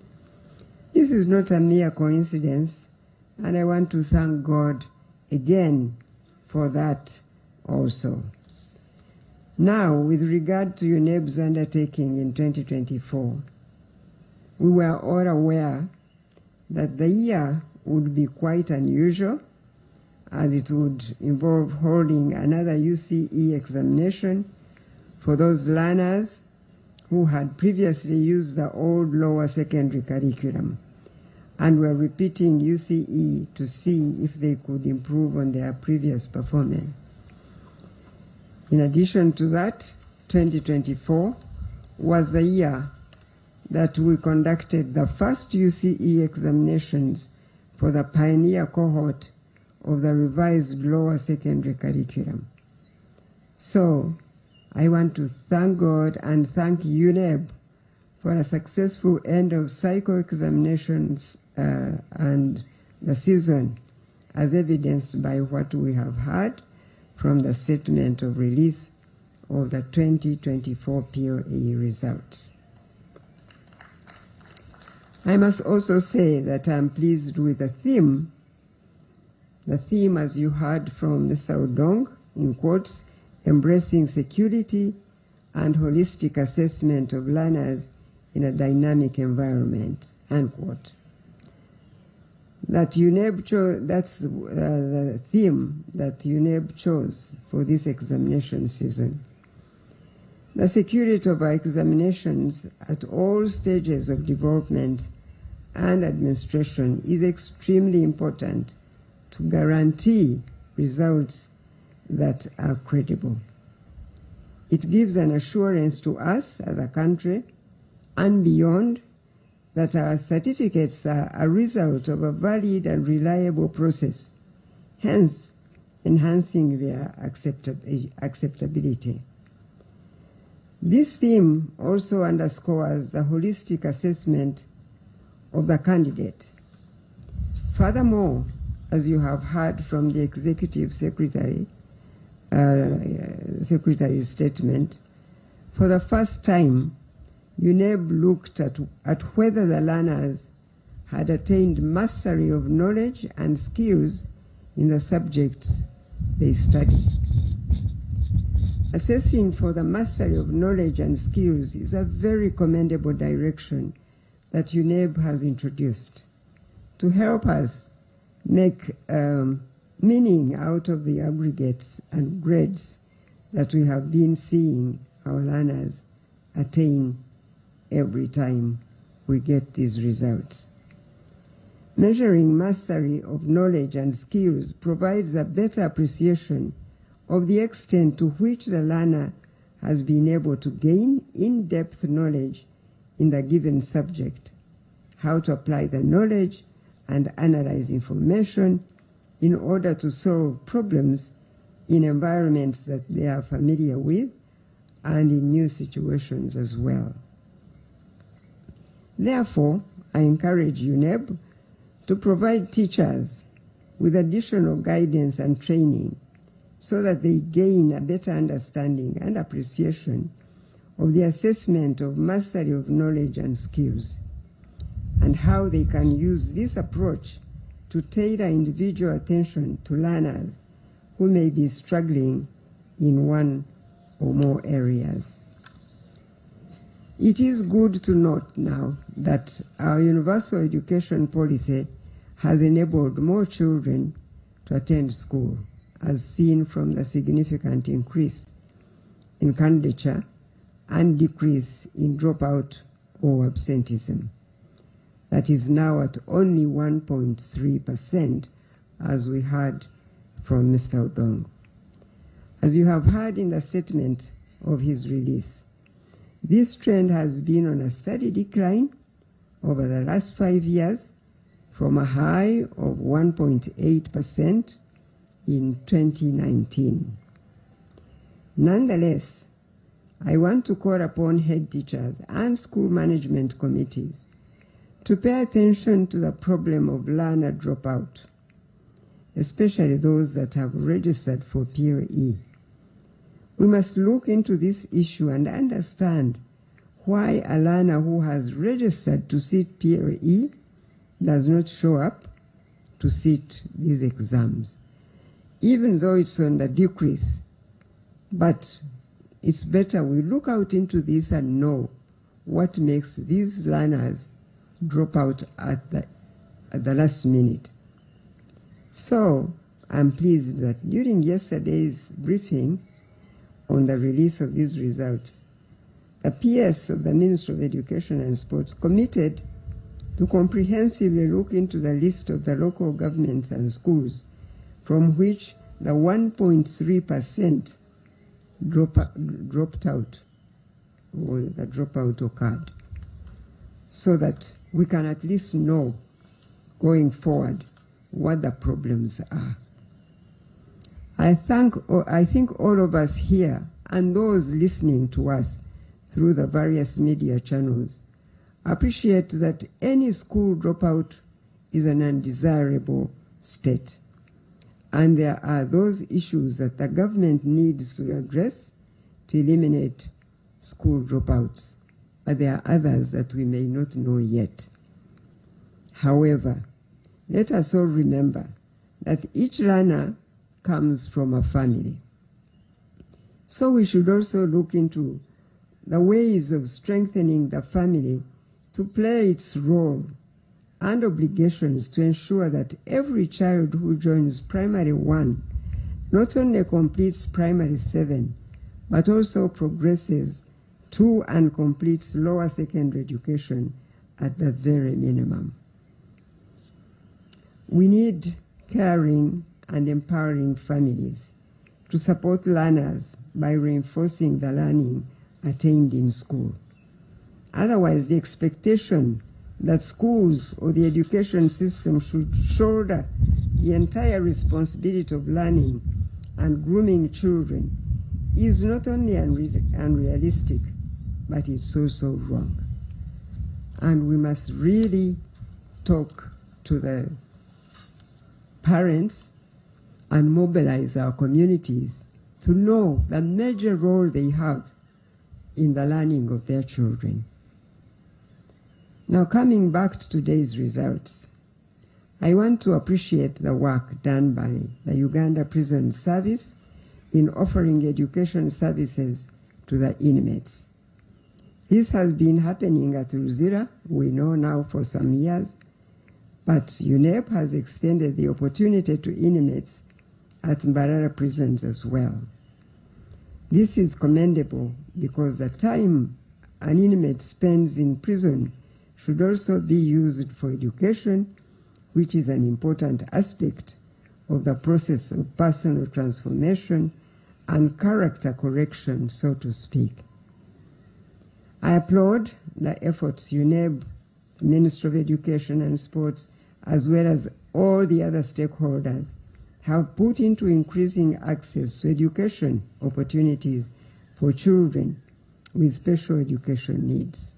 This is not a mere coincidence, and I want to thank God again for that also. Now, with regard to UNEB's undertaking in 2024, we were all aware that the year would be quite unusual, as it would involve holding another UCE examination for those learners who had previously used the old lower secondary curriculum and were repeating UCE to see if they could improve on their previous performance. In addition to that, 2024 was the year that we conducted the first UCE examinations for the pioneer cohort of the revised lower secondary curriculum. So, I want to thank God and thank UNEB for a successful end of cycle examinations and the season, as evidenced by what we have heard from the statement of release of the 2024 PLA results. I must also say that I'm pleased with the theme. The theme, as you heard from Mr. Odong, in quotes, embracing security and holistic assessment of learners in a dynamic environment, unquote. That UNEB chose, that's the theme that UNEB chose for this examination season. The security of our examinations at all stages of development and administration is extremely important to guarantee results that are credible. It gives an assurance to us as a country and beyond that our certificates are a result of a valid and reliable process, hence enhancing their acceptability. This theme also underscores the holistic assessment of the candidate. Furthermore, as you have heard from the Executive Secretary's statement, for the first time, UNEB looked at whether the learners had attained mastery of knowledge and skills in the subjects they studied. Assessing for the mastery of knowledge and skills is a very commendable direction that UNEB has introduced to help us make meaning out of the aggregates and grades that we have been seeing our learners attain every time we get these results. Measuring mastery of knowledge and skills provides a better appreciation of the extent to which the learner has been able to gain in-depth knowledge in the given subject, how to apply the knowledge and analyze information in order to solve problems in environments that they are familiar with and in new situations as well. Therefore, I encourage UNEB to provide teachers with additional guidance and training so that they gain a better understanding and appreciation of the assessment of mastery of knowledge and skills, and how they can use this approach to tailor individual attention to learners who may be struggling in one or more areas. It is good to note now that our universal education policy has enabled more children to attend school, as seen from the significant increase in candidature and decrease in dropout or absenteeism. That is now at only 1.3%, as we heard from Mr. Odong. As you have heard in the statement of his release, this trend has been on a steady decline over the last 5 years, from a high of 1.8% in 2019. Nonetheless, I want to call upon head teachers and school management committees to pay attention to the problem of learner dropout, especially those that have registered for Peer E. We must look into this issue and understand why a learner who has registered to sit Peer E does not show up to sit these exams, even though it's on the decrease. But it's better we look out into this and know what makes these learners drop out at the last minute. So I'm pleased that during yesterday's briefing on the release of these results, the PS of the Ministry of Education and Sports committed to comprehensively look into the list of the local governments and schools from which the 1.3% dropped out, or the dropout occurred, so that we can at least know going forward what the problems are. I think all of us here and those listening to us through the various media channels appreciate that any school dropout is an undesirable state, and there are those issues that the government needs to address to eliminate school dropouts, but there are others that we may not know yet. However, let us all remember that each learner comes from a family. So we should also look into the ways of strengthening the family to play its role and obligations to ensure that every child who joins Primary 1 not only completes Primary 7, but also progresses to and completes lower secondary education at the very minimum. We need caring and empowering families to support learners by reinforcing the learning attained in school. Otherwise, the expectation that schools or the education system should shoulder the entire responsibility of learning and grooming children is not only unrealistic, but it's also wrong. And we must really talk to the parents and mobilize our communities to know the major role they have in the learning of their children. Now, coming back to today's results, I want to appreciate the work done by the Uganda Prison Service in offering education services to the inmates. This has been happening at Luzira, we know now, for some years, but UNEP has extended the opportunity to inmates at Mbarara prisons as well. This is commendable because the time an inmate spends in prison should also be used for education, which is an important aspect of the process of personal transformation and character correction, so to speak. I applaud the efforts UNEB, the Ministry of Education and Sports, as well as all the other stakeholders have put into increasing access to education opportunities for children with special education needs.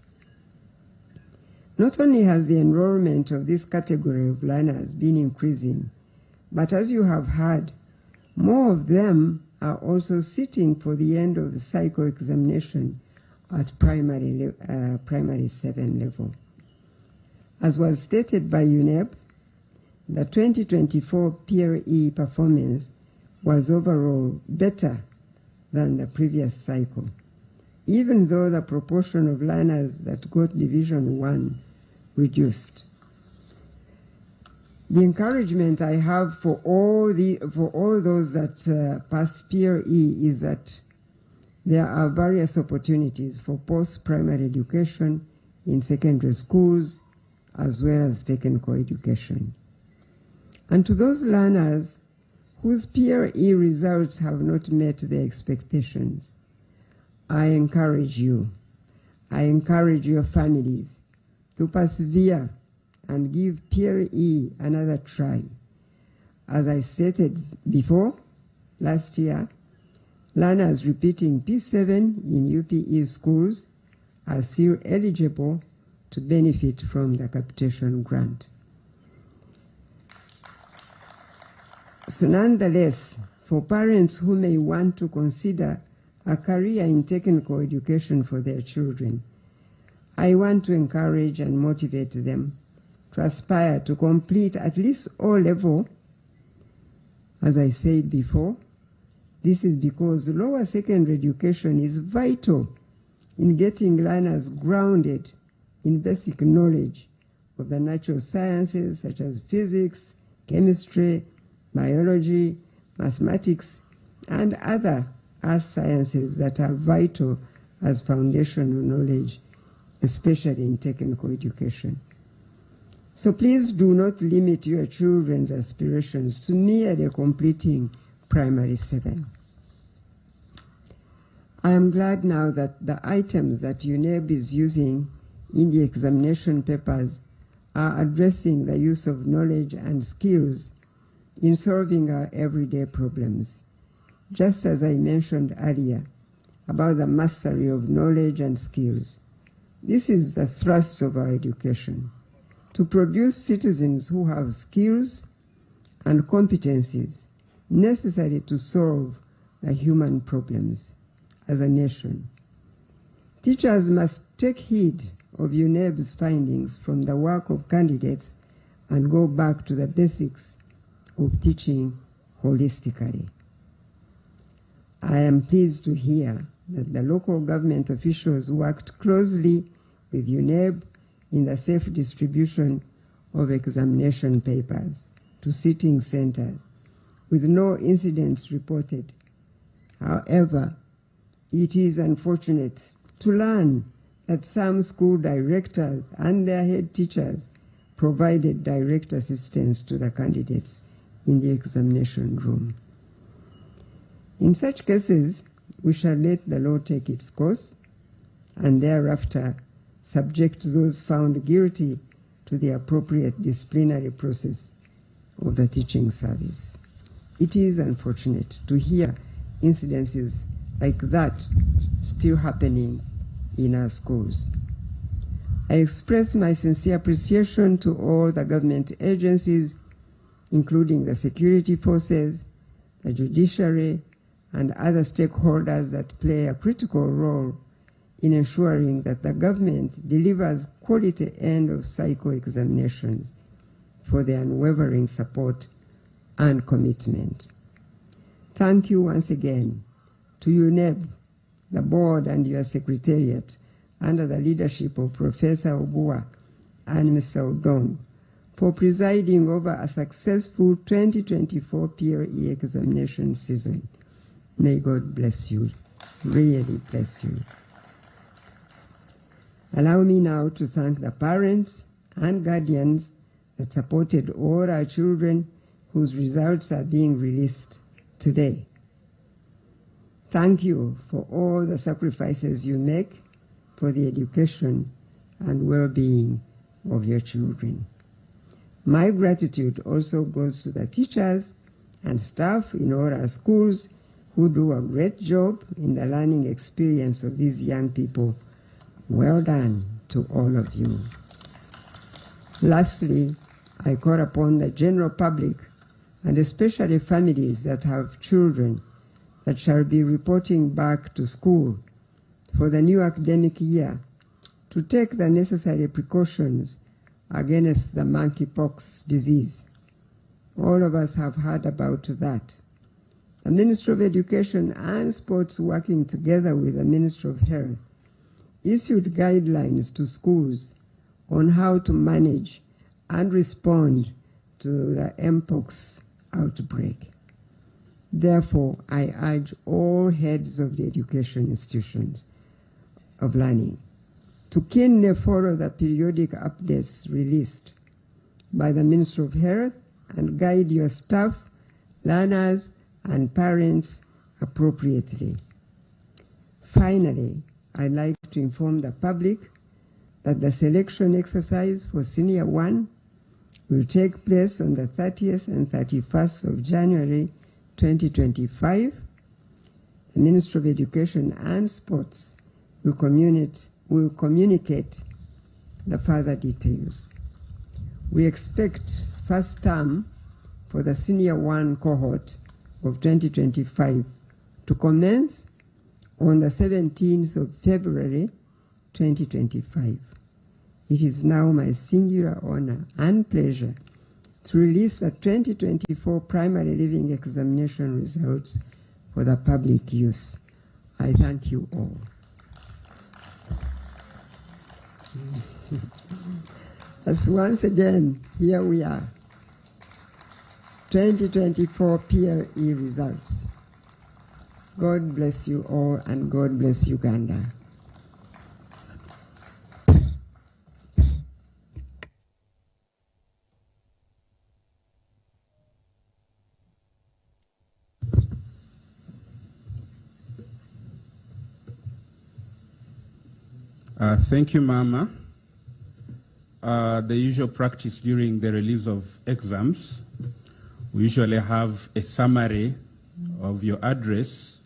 Not only has the enrollment of this category of learners been increasing, but as you have heard, more of them are also sitting for the end of the cycle examination at primary 7 level. As was stated by UNEP, the 2024 PRE performance was overall better than the previous cycle, even though the proportion of learners that got Division 1 reduced. The encouragement I have for all those that pass PRE is that there are various opportunities for post-primary education in secondary schools as well as technical education. And to those learners whose PRE results have not met their expectations, I encourage you, I encourage your families to persevere and give PRE another try. As I stated before, last year, learners repeating P7 in UPE schools are still eligible to benefit from the capitation grant. So nonetheless, for parents who may want to consider a career in technical education for their children, I want to encourage and motivate them to aspire to complete at least O-level. As I said before, this is because lower secondary education is vital in getting learners grounded in basic knowledge of the natural sciences such as physics, chemistry, biology, mathematics, and other earth sciences that are vital as foundational knowledge, especially in technical education. So please do not limit your children's aspirations to merely completing primary 7. I am glad now that the items that UNEB is using in the examination papers are addressing the use of knowledge and skills in solving our everyday problems. Just as I mentioned earlier about the mastery of knowledge and skills, this is the thrust of our education, to produce citizens who have skills and competencies necessary to solve the human problems as a nation. Teachers must take heed of UNEB's findings from the work of candidates and go back to the basics of teaching holistically. I am pleased to hear that the local government officials worked closely with UNEB in the safe distribution of examination papers to sitting centers, with no incidents reported. However, it is unfortunate to learn that some school directors and their head teachers provided direct assistance to the candidates in the examination room. In such cases, we shall let the law take its course and thereafter subject those found guilty to the appropriate disciplinary process of the teaching service. It is unfortunate to hear incidences like that still happening in our schools. I express my sincere appreciation to all the government agencies including the security forces, the judiciary, and other stakeholders that play a critical role in ensuring that the government delivers quality end-of-cycle examinations for their unwavering support and commitment. Thank you once again to UNEB, the board and your secretariat, under the leadership of Professor Obua and Mr. Odon, for presiding over a successful 2024 PRE examination season. May God bless you, really bless you. Allow me now to thank the parents and guardians that supported all our children whose results are being released today. Thank you for all the sacrifices you make for the education and well-being of your children. My gratitude also goes to the teachers and staff in all our schools who do a great job in the learning experience of these young people. Well done to all of you. Lastly, I call upon the general public and especially families that have children that shall be reporting back to school for the new academic year to take the necessary precautions against the monkeypox disease. All of us have heard about that. The Ministry of Education and Sports, working together with the Ministry of Health, issued guidelines to schools on how to manage and respond to the mpox outbreak. Therefore, I urge all heads of the education institutions of learning to keenly follow the periodic updates released by the Ministry of Health and guide your staff, learners, and parents appropriately. Finally, I'd like to inform the public that the selection exercise for Senior 1 will take place on the 30th and 31st of January 2025. The Ministry of Education and Sports will communicate the further details. We expect first term for the Senior 1 cohort of 2025 to commence on the 17th of February 2025. It is now my singular honor and pleasure to release the 2024 primary living examination results for the public use. I thank you all. As once again, here we are, 2024 PRE results. God bless you all, and God bless Uganda. Thank you, Mama. The usual practice during the release of exams, we usually have a summary of your address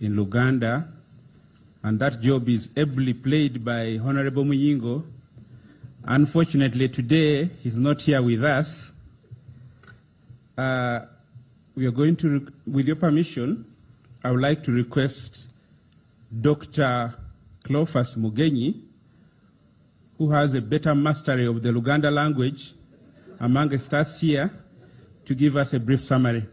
in Luganda, and that job is ably played by Honorable Muyingo. Unfortunately, today he's not here with us. We are going to, with your permission, I would like to request Dr. Cleophas Mugenyi, who has a better mastery of the Luganda language amongst us here, to give us a brief summary.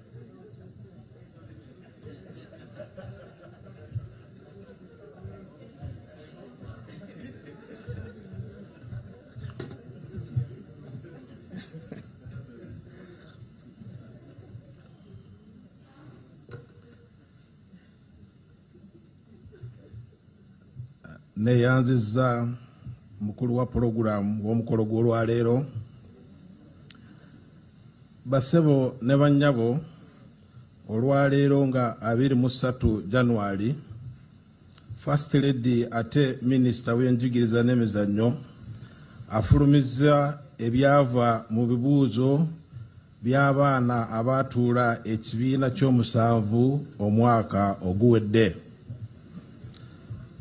Neyanziza mukulu wa program w'omukolo gw'olwaleero, basebo ne bannyabo, olwaleero nga 23 January, First Lady ate Minisita w'enjigiriza n'emizannyo afulumizza ebyava mu bibuuzo by'abaana abaatuula ekibiina ky'omusanvu omwaka oguwedde.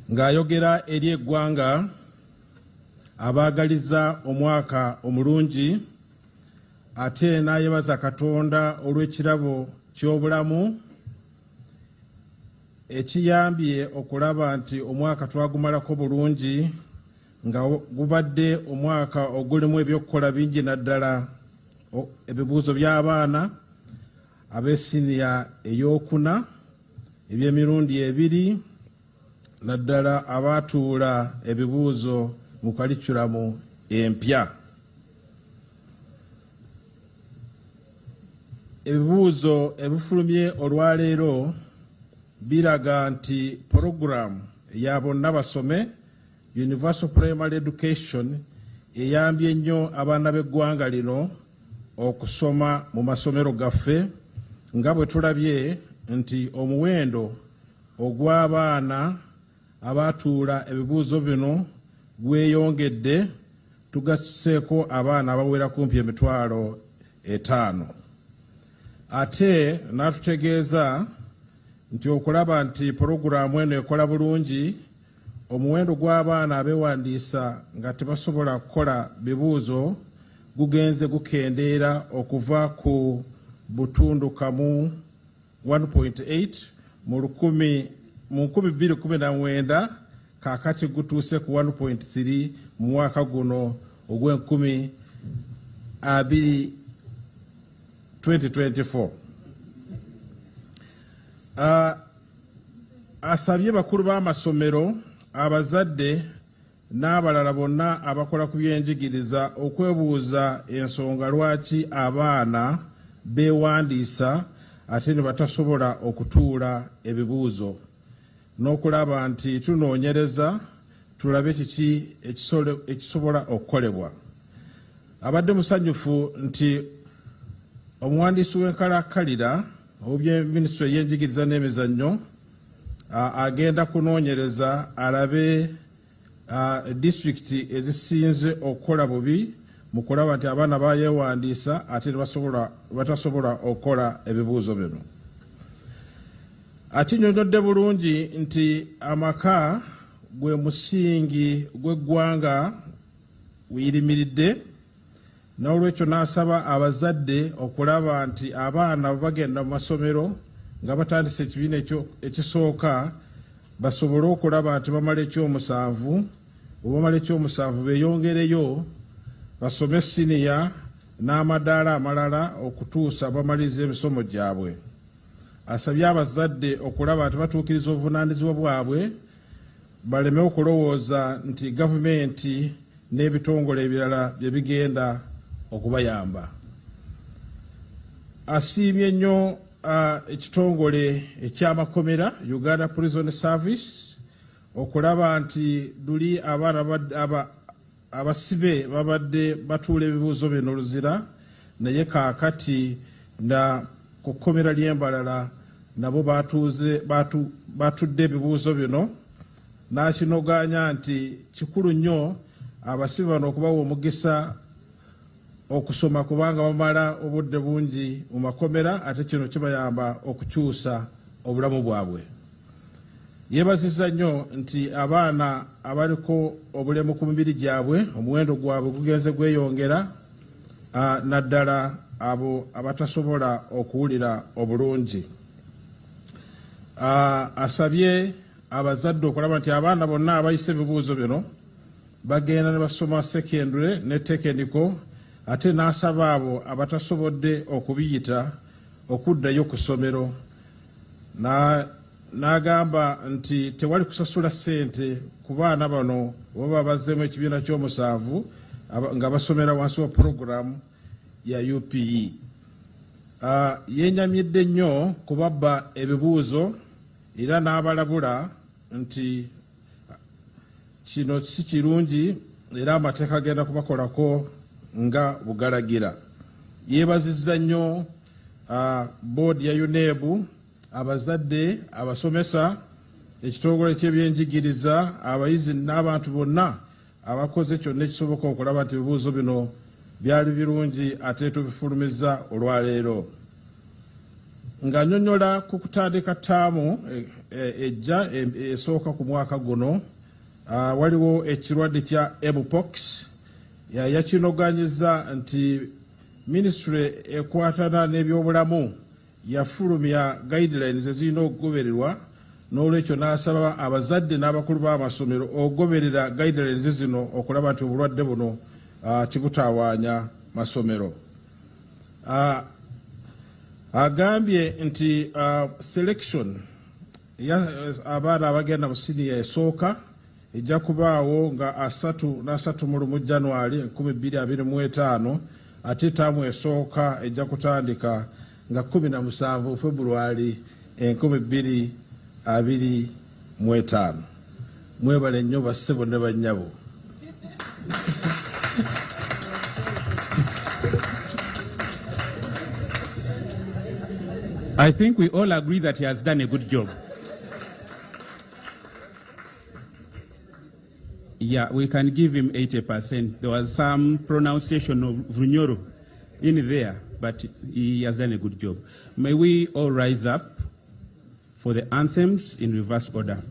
Ng'ayogera eri eggwanga abaagaliza omwaka omulungi, ate n'ayebaza Katonda olw'ekirabo ky'obulamu ekiyambye okulaba nti omwaka twagumalako bulungi nga gubadde omwaka ogulimu ebyokukola bingi naddala ebibuuzo by'abaana ab'essiniya ey'okuna eby'emirundi 2 naddala abaatuula ebibuuzo mu kalikulamu empya. Ebibuuzo ebifulumye olwaleero biraga nti poroguramu ya bonna basome Universal Primary Education eyambye nnyo abaana b'eggwanga lino okusoma mu masomero gaffe nga bwe tulabye nti omuwendo ogw'abaana abaatuula ebibuuzo bino gweyongedde tugasseeko abaana abawera kumpi 5,000. Ate n'atutegeeza nti okulaba nti poroguramu eno ekola bulungi omuwendo gw'abaana abeewandiisa nga tebasobola kukola bibuuzo gugenze gukendeera okuva ku butundu kamu 1.8 mu 2019 kaakati gutuuse ku 1.3 mu mwaka guno ogw'2024. Asabye bakulu b'amasomero abazadde n'abalala bonna abakola ku byenjigiriza okwebuuza ensonga lwaki abaana beewandiisa ate ne batasobola okutuula ebibuuzo n'okulaba nti tunoonyereza tulabe kiki ekisobola okukolebwa. Abadde musanyufu nti omuwandiisi w'enkalakkalira ow'ebyeminisitule y'enjigiriza n'emizannyo agenda kunoonyereza alabe disitulikiti ezisinze okukola bubi mu kulaba nti abaana bayeewandiisa ate batasobola okukola ebibuuzo bino. Akinnyonnyodde bulungi nti amaka gwe musingi gw'eggwanga wiyirimiridde, n'olwekyo n'asaba abazadde okulaba nti abaana bwe bagenda mu masomero nga batandise ekibiina ekisooka basobole okulaba nti bamala ekyomusanvu, bwe bamala ekyomusanvu beeyongereyo basome siniya n'amadaala amalala okutuusa bamaliza emisomo gyabwe. Asabye abazadde okulaba nti batuukiriza obuvunaanyizibwa bwabwe, baleme okulowooza nti gavumenti n'ebitongole ebirala bye bigenda okubayamba. Asiimye nnyo ekitongole eky'amakomera Uganda Prison Service okulaba nti luli abaana abasibe babadde batuula ebibuuzo bino luzira, naye kaakati na ku kkomera ly'Embalala nabo batudde ebibuuzo bino, n'akinoganya nti kikulu nnyo abasibe bano okubawa omugisa okusoma kubanga bamala obudde bungi mu makomera, ate kino kibayamba okukyusa obulamu bwabwe. Yeebazizza nnyo nti abaana abaliko obulemu ku mibiri gyabwe omuwendo gwabwe gugenze gweyongera, naddala abo abatasobola okuwulira obulungi. Asabye abazadde okulaba nti abaana bonna abayise ebibuuzo bino bagenda ne basoma secondary ne technical, ate n'asaba abo abatasobodde okubiyita okuddayo ku ssomero. N'agamba nti tewali kusasula ssente ku baana bano baba bazzeemu ekibiina ky'omusanvu nga basomera wansi wa poroguramu ya UPE. Yenyamidde nnyo kubabba ebibuuzo era n'abalabula nti kino si kirungi era amateeka agenda kubakolako nga bugalagira. Yeebazizza nnyo boodi ya UNEB, abazadde, abasomesa, ekitongole ky'ebyenjigiriza, abayizi n'abantu bonna abakoze kyonna ekisoboka okulaba nti ebibuuzo bino byali birungi ate tubifulumizza olwaleero. Nga nnyonnyola ku kutandika ttaamu ejja esooka ku mwaka guno, waliwo ekirwadde kya mpox yakinoganyiza nti Ministry ekwatana n'ebyobulamu yafulumya guidelines ezirina okugobererwa n'olwekyo n'asaba abazadde n'abakulu b'amasomero okugoberera guidelines zino okulaba nti obulwadde buno tibutawaanya masomero. Agambye nti selection abaana abagenda mu siniya esooka ejja kubaawo nga 3 January 2025 ate taamu esooka ejja kutandika nga 17 February 2025. Mwebale nnyo bassebo ne bannyabo. I think we all agree that he has done a good job. Yeah, we can give him 80%. There was some pronunciation of Vunyoro in there, but he has done a good job. May we all rise up for the anthems in reverse order.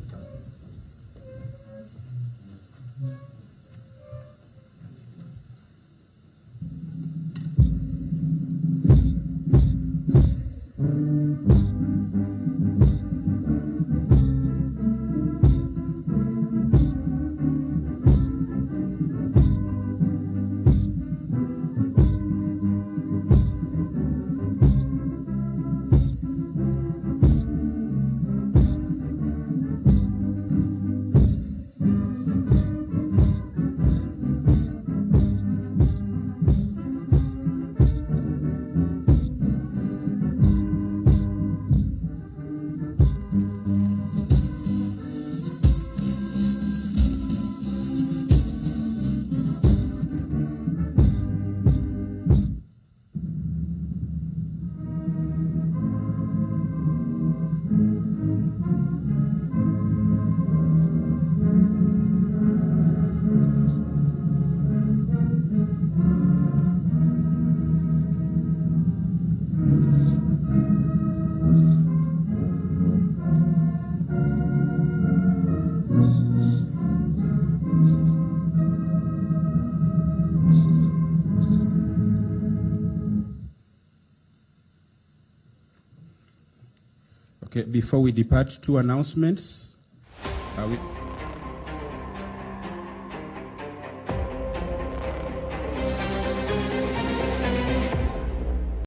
Okay, before we depart, 2 announcements.